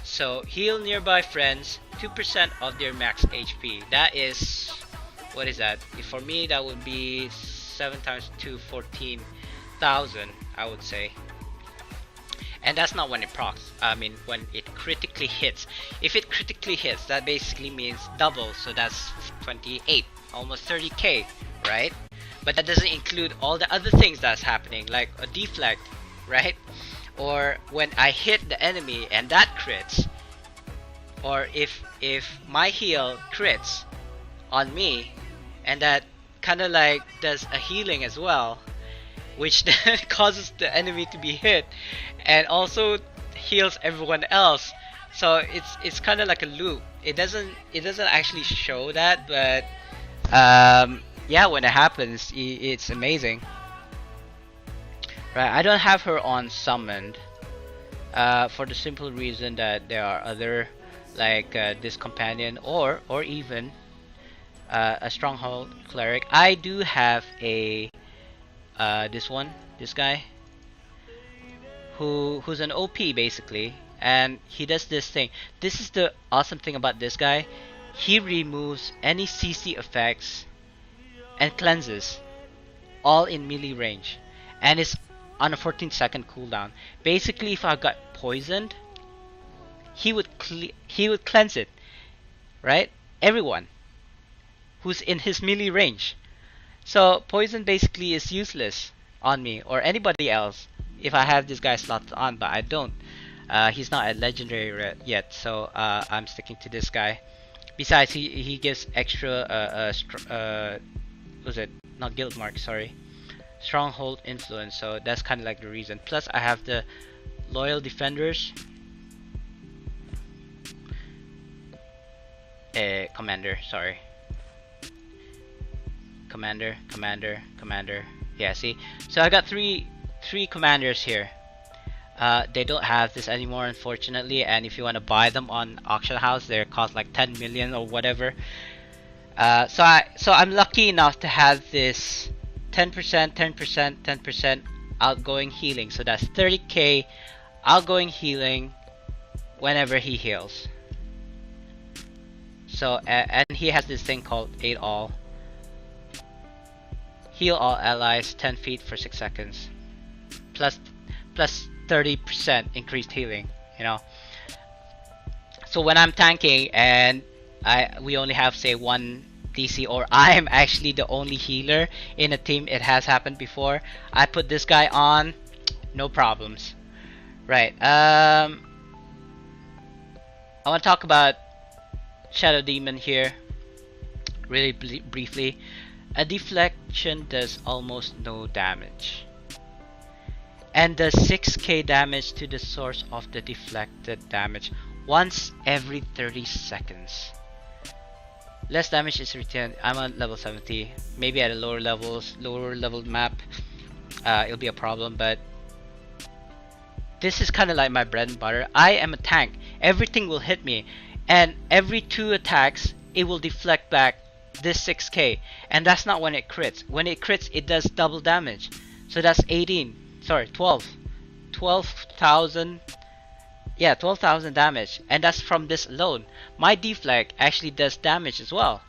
So heal nearby friends 2% of their max HP. That is, what is that? For me that would be 7 times 2, 14,000 I would say. And that's not when it procs, I mean when it critically hits. If it critically hits, that basically means double, so that's 28, almost 30k, right? But that doesn't include all the other things that's happening, like a deflect, right? Or when I hit the enemy and that crits, or if my heal crits on me and that kind of like does a healing as well, which then causes the enemy to be hit and also heals everyone else. So it's kind of like a loop. It doesn't actually show that, but yeah, when it happens, it's amazing. Right, I don't have her on summoned for the simple reason that there are other, like this companion or even a stronghold cleric. I do have a this guy who's an OP basically, and he does this thing. This is the awesome thing about this guy. He removes any CC effects and cleanses all in melee range, and it's on a 14-second cooldown. Basically, if I got poisoned, he would cleanse it, right? Everyone who's in his melee range. So poison basically is useless on me or anybody else if I have this guy slotted on, but I don't. He's not a legendary yet, so I'm sticking to this guy. Besides, he gives extra was it not guild mark? Sorry, stronghold influence. So that's kind of like the reason. Plus, I have the loyal defenders. Commander. Sorry. Commander. Yeah, see. So I got three commanders here. They don't have this anymore, unfortunately, and if you want to buy them on auction house, they cost like 10 million or whatever. So I'm lucky enough to have this 10% outgoing healing. So that's 30k outgoing healing whenever he heals. So and he has this thing called 8 all. Heal all allies 10 feet for 6 seconds. Plus 30% increased healing, you know. So when I'm tanking and we only have say 1 DC, or I'm actually the only healer in a team, it has happened before, I put this guy on, no problems. Right, I want to talk about Shadow Demon here really briefly. A deflection does almost no damage and does 6k damage to the source of the deflected damage once every 30 seconds. Less damage is returned. I'm on level 70. Maybe at a lower level map, it'll be a problem, but this is kind of like my bread and butter. I am a tank. Everything will hit me, and every 2 attacks it will deflect back this 6k, and that's not when it crits. When it crits, it does double damage. So that's 12,000. Yeah, 12,000 damage, and that's from this alone. My deflect actually does damage as well,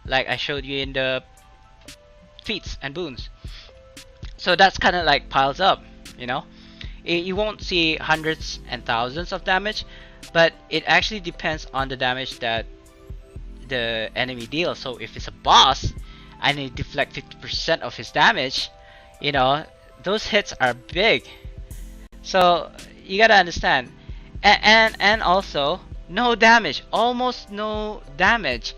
like I showed you in the feats and boons. So that's kind of like piles up, you know. You won't see hundreds and thousands of damage, but it actually depends on the damage that the enemy deals. So if it's a boss and it deflect 50% of his damage, you know, those hits are big. So you gotta understand. And also no damage, almost no damage.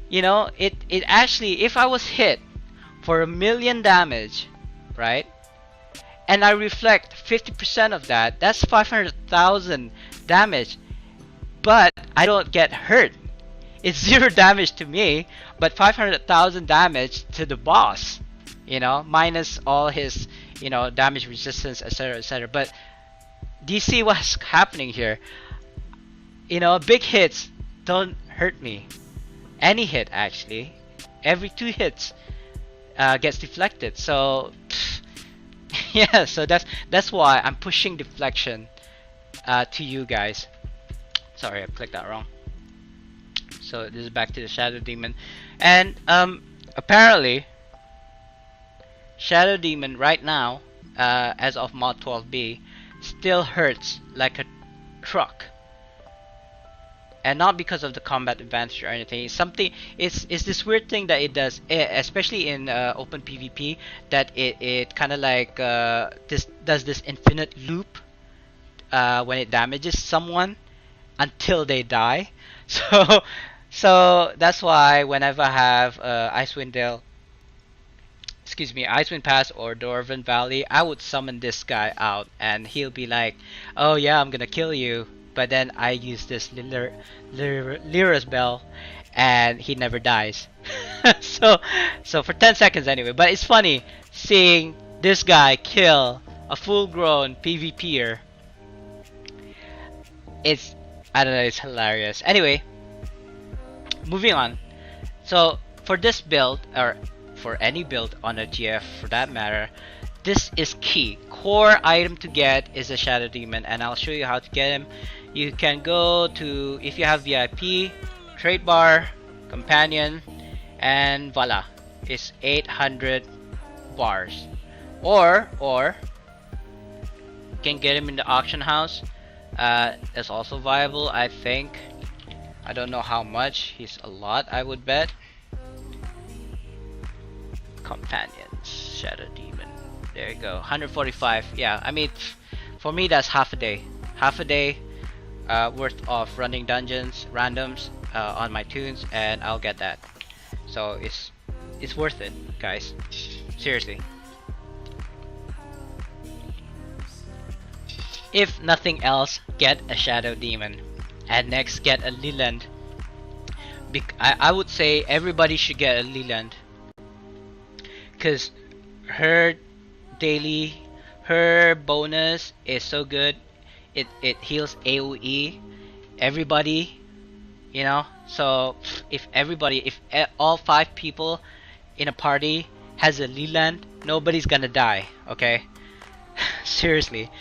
You know, it actually, if I was hit for 1,000,000 damage, right, and I reflect 50% of that, that's 500,000 damage, but I don't get hurt. It's 0 damage to me, but 500,000 damage to the boss, you know, minus all his, you know, damage resistance, etc., etc. But Do you see what's happening here? You know, big hits don't hurt me. Any hit actually, every 2 hits gets deflected. So yeah, so that's why I'm pushing deflection to you guys. Sorry, I clicked that wrong. So this is back to the Shadow Demon, and apparently Shadow Demon right now, as of mod 12B, still hurts like a truck. And not because of the combat advantage or anything. It's something. It's this weird thing that it does, especially in open PvP, that it kind of like does this infinite loop when it damages someone until they die. So that's why whenever I have Icewind Dale, Icewind Pass or Dwarven Valley, I would summon this guy out, and he'll be like, "Oh yeah, I'm gonna kill you." But then I use this Lyra's Bell, and he never dies. so for 10 seconds anyway. But it's funny seeing this guy kill a full-grown PvPer. I don't know, it's hilarious. Anyway, moving on. So for this build, or for any build on a GF for that matter, this is key. Core item to get is a Shadow Demon, and I'll show you how to get him. You can go to, if you have VIP, trade bar, companion, and voila, it's 800 bars. Or you can get him in the auction house. That's also viable, I think. I don't know how much. He's a lot, I would bet. Companions, Shadow Demon. There you go, 145. Yeah, I mean, for me that's half a day. Half a day worth of running dungeons, randoms on my tunes, and I'll get that. So it's worth it, guys. Seriously. If nothing else, get a Shadow Demon, and next get a Leland. I would say everybody should get a Leland, because her bonus is so good. It heals AoE everybody, you know. So if all 5 people in a party has a Leland, nobody's gonna die, okay? Seriously,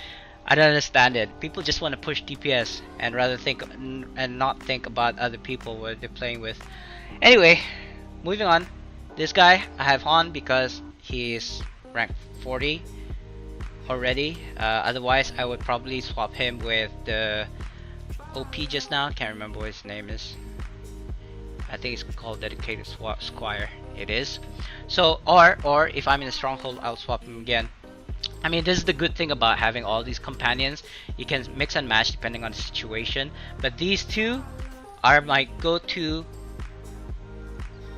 I don't understand it. People just want to push DPS and rather think and not think about other people what they're playing with. Anyway, moving on. This guy I have on because he's rank 40 already. Otherwise I would probably swap him with the OP just now. Can't remember what his name is. I think it's called Dedicated Squire. It is. So or if I'm in a stronghold, I'll swap him again. I mean, this is the good thing about having all these companions. You can mix and match depending on the situation. But these two are my go-to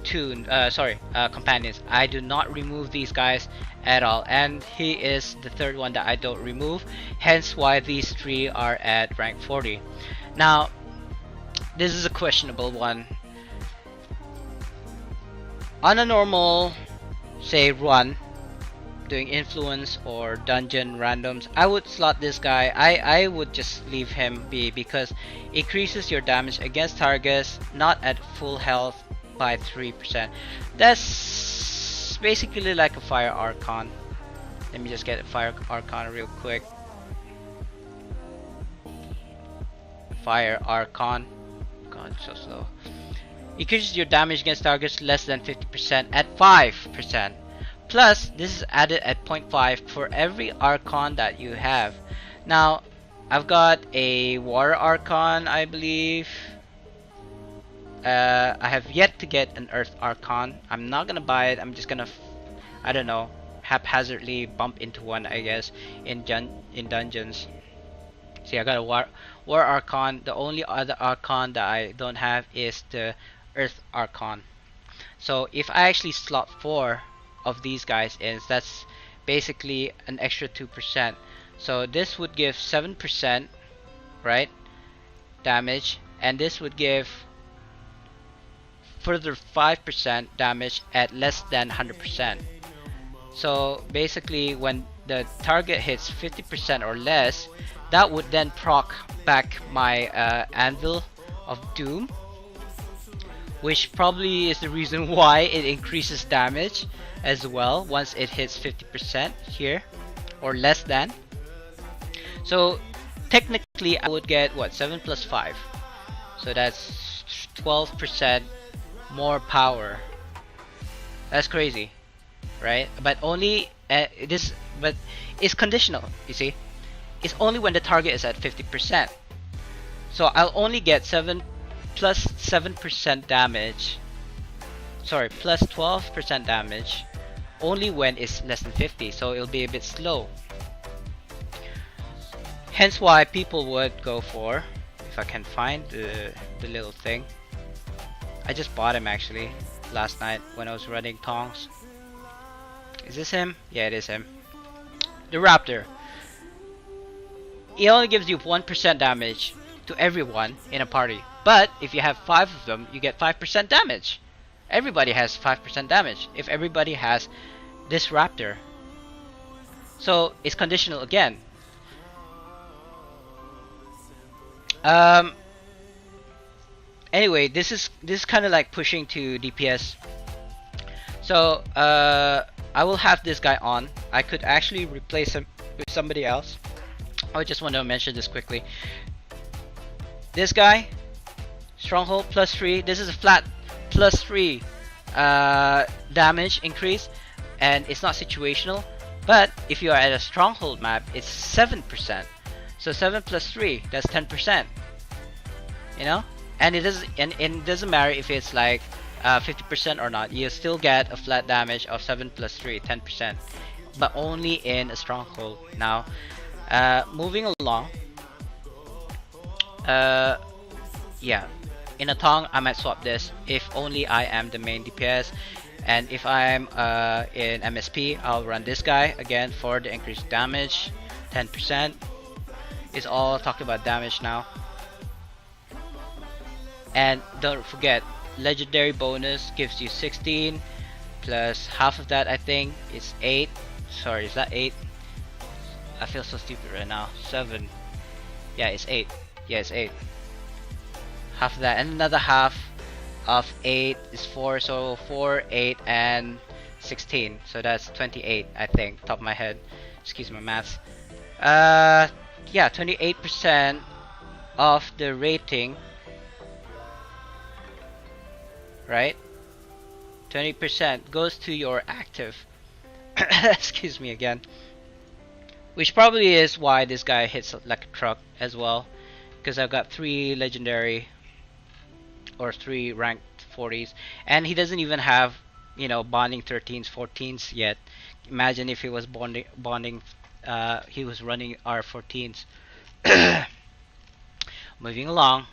companions. I do not remove these guys at all, and he is the third one that I don't remove, hence why these 3 are at rank 40. Now this is a questionable one. On a normal, say, run doing influence or dungeon randoms, I would slot this guy. I would just leave him be, because increases your damage against targets not at full health by 3%. That's basically like a Fire Archon. Let me just get a Fire Archon real quick. Fire Archon. God, so slow. Increases your damage against targets less than 50% at 5%. Plus, this is added at 0.5 for every Archon that you have. Now, I've got a Water Archon, I believe. I have yet to get an Earth Archon. I'm not gonna buy it. I'm just gonna, I don't know, haphazardly bump into one, I guess, in dungeons. See, I got a War Archon. The only other Archon that I don't have is the Earth Archon. So if I actually slot 4 of these guys in, that's basically an extra 2%. So this would give 7%, right, damage, and this would give further 5% damage at less than 100%. So basically when the target hits 50% or less, That would then proc back my Anvil of Doom, which probably is the reason why it increases damage as well once it hits 50% here, or less than. So technically I would get what, 7 plus 5, so that's 12% more power. That's crazy, right? But only but it's conditional, you see. It's only when the target is at 50%. So I'll only get 7 plus 7% damage, sorry, plus 12% damage only when it's less than 50, so it'll be a bit slow. Hence why people would go for, if I can find the little thing. I just bought him actually last night when I was running Tongs. Is this him? Yeah, it is him. The Raptor. It only gives you 1% damage to everyone in a party. But if you have 5 of them, you get 5% damage. Everybody has 5% damage if everybody has this Raptor. So it's conditional again. Anyway, this is kind of like pushing to DPS. So I will have this guy on. I could actually replace him with somebody else. I just want to mention this quickly. This guy, Stronghold plus 3. This is a flat plus 3 damage increase, and it's not situational. But if you are at a Stronghold map, it's 7%. So 7 plus 3, that's 10%. You know, and it doesn't matter if it's like 50% or not. You still get a flat damage of 7 plus 3, 10%, but only in a Stronghold. Now, moving along. Yeah, in a Tong I might swap this if only I am the main DPS, and if I'm in MSP, I'll run this guy again for the increased damage, 10%. It's all talking about damage now. And don't forget, legendary bonus gives you 16 plus half of that, I think it's 8. Sorry, is that 8? I feel so stupid right now. 7. Yeah, it's 8. Yeah, it's 8. Half of that, and another half of 8 is 4. So 4, 8, and 16. So that's 28, I think, top of my head. Excuse my maths. Yeah, 28% of the rating. Right? 20% goes to your active. Excuse me again. Which probably is why this guy hits like a truck as well. Because I've got 3 legendary or 3 ranked 40s. And he doesn't even have, you know, bonding 13s, 14s yet. Imagine if he was bonding he was running our 14s. Moving along.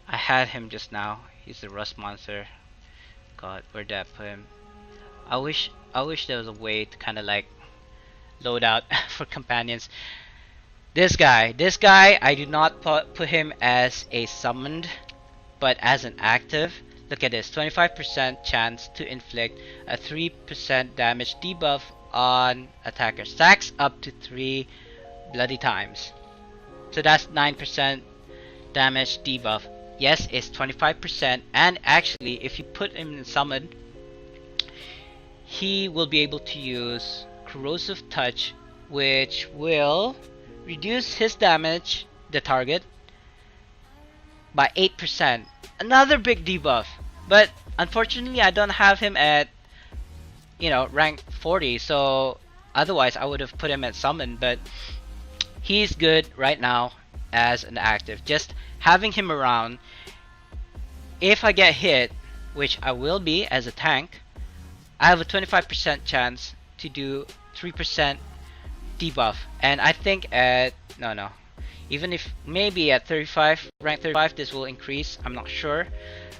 I had him just now. He's the rust monster. God, where'd that put him? I wish there was a way to kind of like load out for companions. This guy, I do not put him as a summoned, but as an active. Look at this, 25% chance to inflict a 3% damage debuff on attacker. Stacks up to 3 bloody times. So that's 9% damage debuff. Yes, it's 25%, and actually if you put him in summon, he will be able to use corrosive touch, which will reduce his damage, the target, by 8%. Another big debuff. But unfortunately I don't have him at, you know, rank 40, so otherwise I would have put him at summon, but he's good right now as an active. Just having him around, if I get hit, which I will be as a tank, I have a 25% chance to do 3% debuff. And I think at no, even if maybe at 35, rank 35, this will increase. I'm not sure.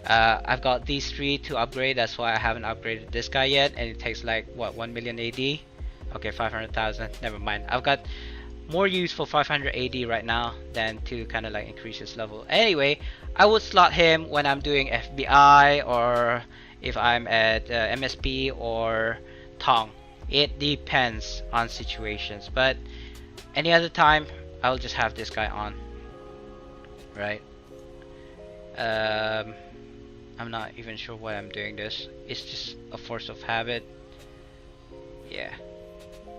I've got these 3 to upgrade. That's why I haven't upgraded this guy yet, and it takes like what, 1 million AD. Okay, 500,000. Never mind. I've got more use for 500 AD right now than to kind of like increase his level. Anyway, I would slot him when I'm doing FBI, or if I'm at MSP or Tong. It depends on situations, but any other time I'll just have this guy on, right? I'm not even sure why I'm doing this. It's just a force of habit. Yeah,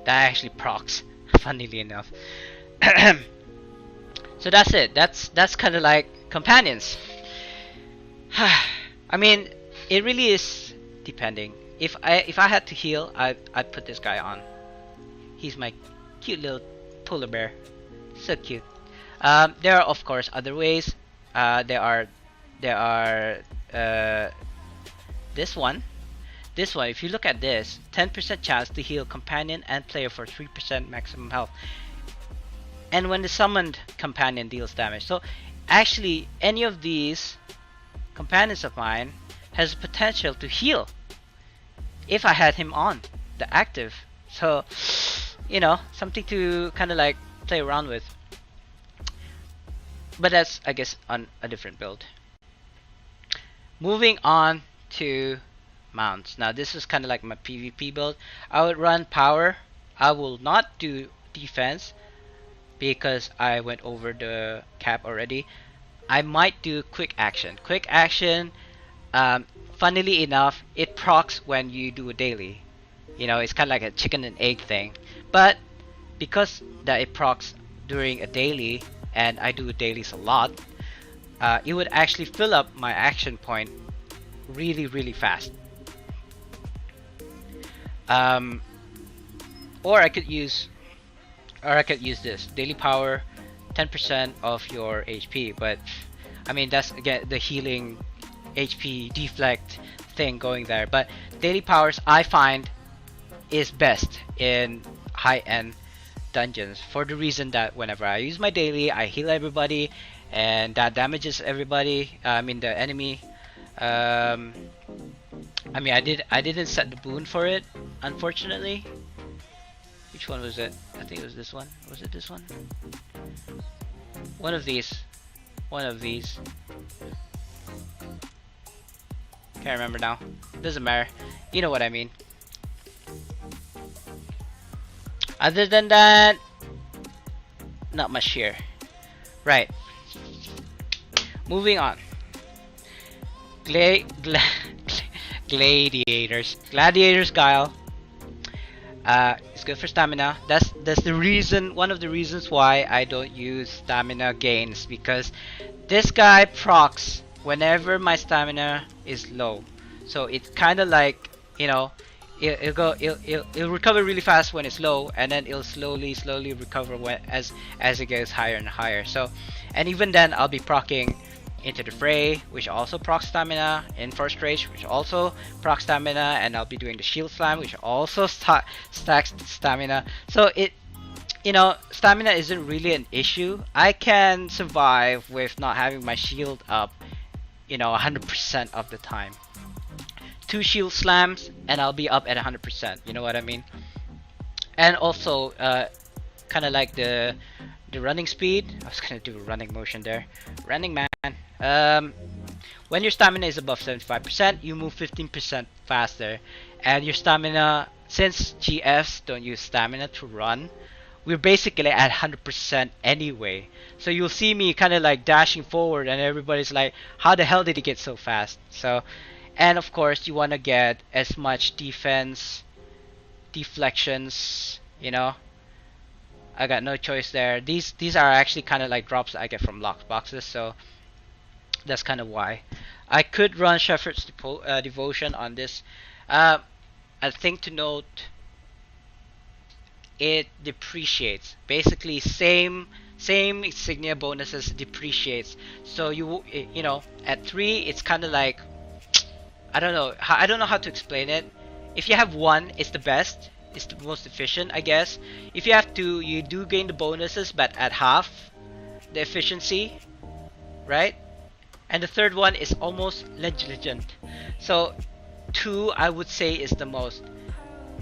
that actually procs, funnily enough. So that's it. That's kind of like companions. I mean, it really is depending. If I had to heal, I'd put this guy on. He's my cute little polar bear, so cute. There are of course other ways. There are this one. This one, if you look at this, 10% chance to heal companion and player for 3% maximum health. And when the summoned companion deals damage. So actually any of these companions of mine has potential to heal if I had him on the active. So, you know, something to kind of like play around with. But that's, I guess, on a different build. Moving on to mounts. Now this is kind of like my PvP build. I would run power. I will not do defense because I went over the cap already. I might do quick action. Quick action, funnily enough, it procs when you do a daily. You know, it's kind of like a chicken and egg thing. But because that it procs during a daily, and I do dailies a lot, it would actually fill up my action point really fast. Or I could use this daily power, 10% of your HP. But I mean, that's again the healing HP deflect thing going there. But daily powers I find is best in high-end dungeons for the reason that whenever I use my daily, I heal everybody, and that damages everybody. I mean the enemy. I mean, I didn't set the boon for it, unfortunately. Which one was it? I think it was this one. Was it this one? One of these. One of these. Can't remember now. Doesn't matter. You know what I mean. Other than that, not much here. Right. Moving on. Gladiators Guile. It's good for stamina. That's the reason. One of the reasons why I don't use stamina gains, because this guy procs whenever my stamina is low. So it's kind of like, you know, it'll recover really fast when it's low, and then it'll slowly recover when as it gets higher and higher. So, and even then I'll be proccing Into the Fray, which also procs stamina, in First Rage, which also procs stamina, and I'll be doing the Shield Slam, which also stacks stamina. So it, you know, stamina isn't really an issue. I can survive with not having my shield up, you know, 100% of the time. 2 Shield Slams and I'll be up at 100%. You know what I mean? And also, kind of like the running speed. I was gonna do a running motion there. Running man. When your stamina is above 75%, you move 15% faster. And your stamina, since GFs don't use stamina to run, we're basically at 100% anyway. So you'll see me kind of like dashing forward, and everybody's like, how the hell did he get so fast? So, and of course, you want to get as much defense, deflections, you know. I got no choice there. These are actually kind of like drops that I get from locked boxes, so that's kind of why. I could run Shepherd's Devotion on this. A thing to note, it depreciates. Basically, same insignia bonuses depreciates. So you know, at 3, it's kind of like, I don't know how to explain it. If you have 1, it's the best. It's the most efficient, I guess. If you have 2, you do gain the bonuses, but at half the efficiency, right? And the third one is almost negligent. So 2, I would say, is the most.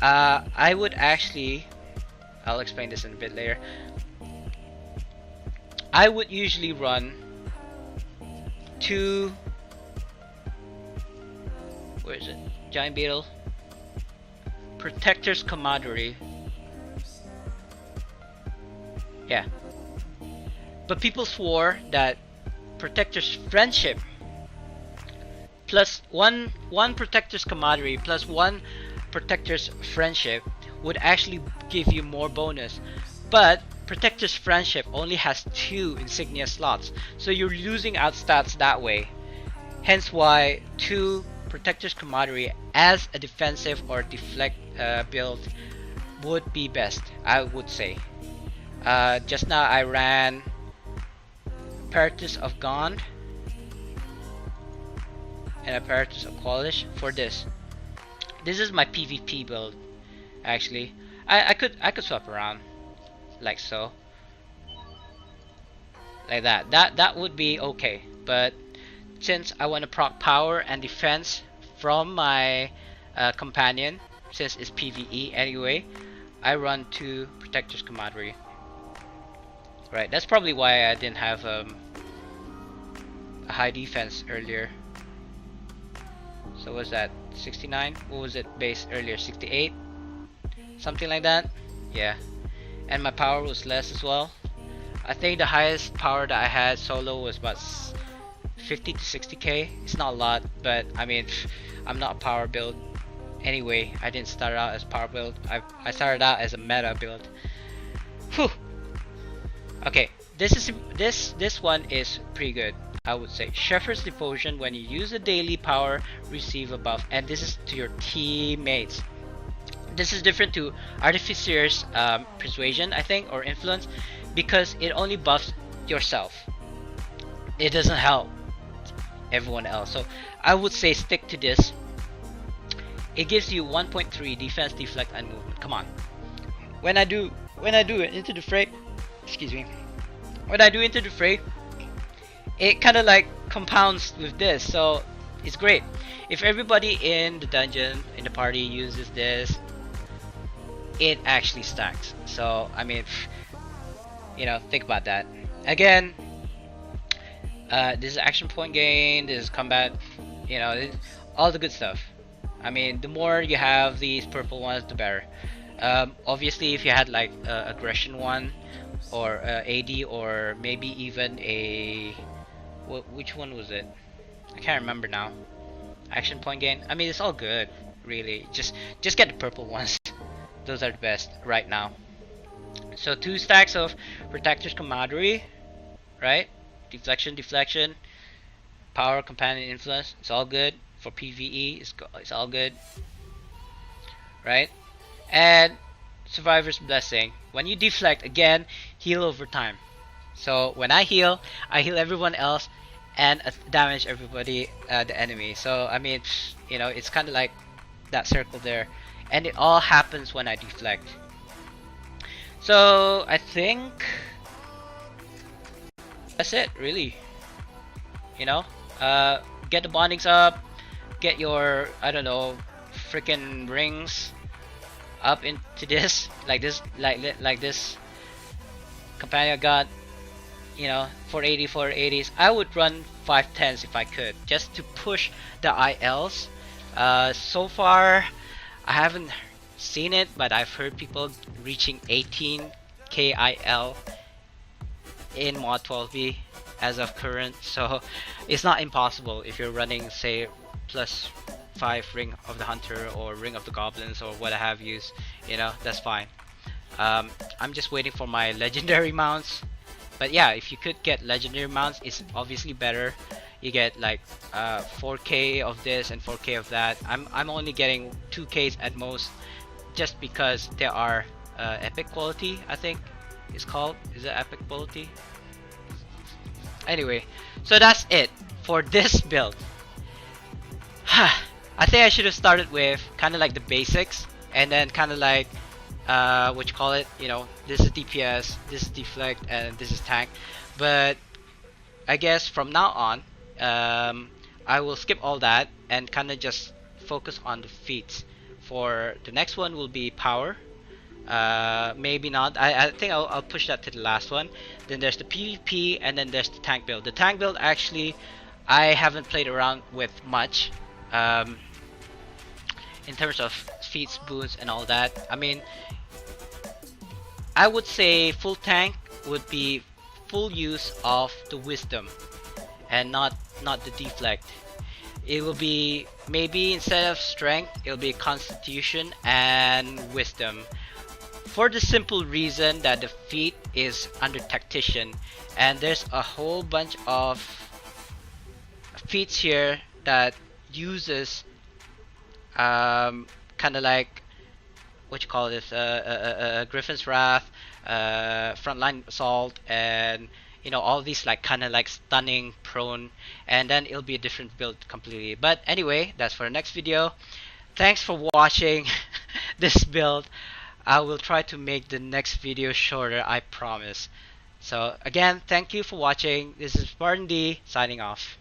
I would actually, I'll explain this in a bit later. I would usually run 2, where is it? Giant Beetle, Protector's Camaraderie. Yeah. But people swore that Protector's Friendship plus one Protector's Camaraderie plus one Protector's Friendship would actually give you more bonus. But Protector's Friendship only has 2 insignia slots, so you're losing out stats that way. Hence why 2 Protector's Camaraderie as a defensive or deflect build would be best, I would say. Just now I ran Apparatus of Gond and Apparatus of Qualish for this. This is my PvP build, actually. I could swap around like so, like that. That would be okay. But since I want to proc power and defense from my companion, since it's PvE anyway, I run 2 Protector's Camaraderie. Right, that's probably why I didn't have a high defense earlier. So was that 69? What was it base earlier? 68? Something like that? Yeah. And my power was less as well. I think the highest power that I had solo was about 50 to 60k. It's not a lot, but I mean, I'm not a power build anyway. I didn't start out as power build. I started out as a meta build. Whew. Okay, this one is pretty good, I would say. Shepherd's Devotion. When you use a daily power, receive a buff, and this is to your teammates. This is different to Artificer's Persuasion, I think, or Influence, because it only buffs yourself. It doesn't help everyone else. So I would say stick to this. It gives you 1.3 defense, deflect, and movement. Come on. When I do it into the fray, excuse me. When I do into the fray, it kind of like compounds with this, so it's great. If everybody in the dungeon, in the party, uses this, it actually stacks. So I mean, you know, think about that. Again, this is action point gain, this is combat, you know, all the good stuff. I mean, the more you have these purple ones, the better. Obviously, if you had like aggression one, or AD, or maybe even a which one was it? I can't remember now. Action point gain. I mean, it's all good, really. Just get the purple ones. Those are the best right now. So 2 stacks of Protector's Camaraderie, right? Deflection, power, companion, influence. It's all good for PvE. It's all good, right? And Survivor's Blessing. When you deflect, again, heal over time. So when I heal everyone else and damage everybody, the enemy. So I mean, you know, it's kind of like that circle there, and it all happens when I deflect. So I think that's it, really. You know, get the bondings up, get your, I don't know, freaking rings up into this, like this companion got, you know, 480, 480s. I would run 510s if I could, just to push the ILs. So far, I haven't seen it, but I've heard people reaching 18k IL in mod 12b as of current. So it's not impossible if you're running, say, +5 Ring of the Hunter or Ring of the Goblins or what have you. You know, that's fine. I'm just waiting for my legendary mounts. But yeah, if you could get legendary mounts, it's obviously better. You get like 4k of this and 4k of that. I'm only getting 2ks at most, just because they are epic quality, I think it's called. Is it epic quality? Anyway, so that's it for this build. I think I should have started with kind of like the basics, and then kind of like what you call it, you know, this is DPS, this is deflect, and this is tank. But I guess from now on, I will skip all that and kind of just focus on the feats. For the next one will be power. Maybe not. I think I'll push that to the last one. Then there's the PvP, and then there's the tank build. The tank build, actually, I haven't played around with much. In terms of feats, boons, and all that. I mean, I would say full tank would be full use of the wisdom and not the deflect. It will be maybe instead of strength, it'll be constitution and wisdom. For the simple reason that the feat is under tactician, and there's a whole bunch of feats here that uses kind of like what you call this Griffin's Wrath, frontline assault, and you know all these like kind of like stunning prone, and then it'll be a different build completely. But anyway, that's for the next video. Thanks for watching this build. I will try to make the next video shorter, I promise. So again, thank you for watching. This is SpartanDee signing off.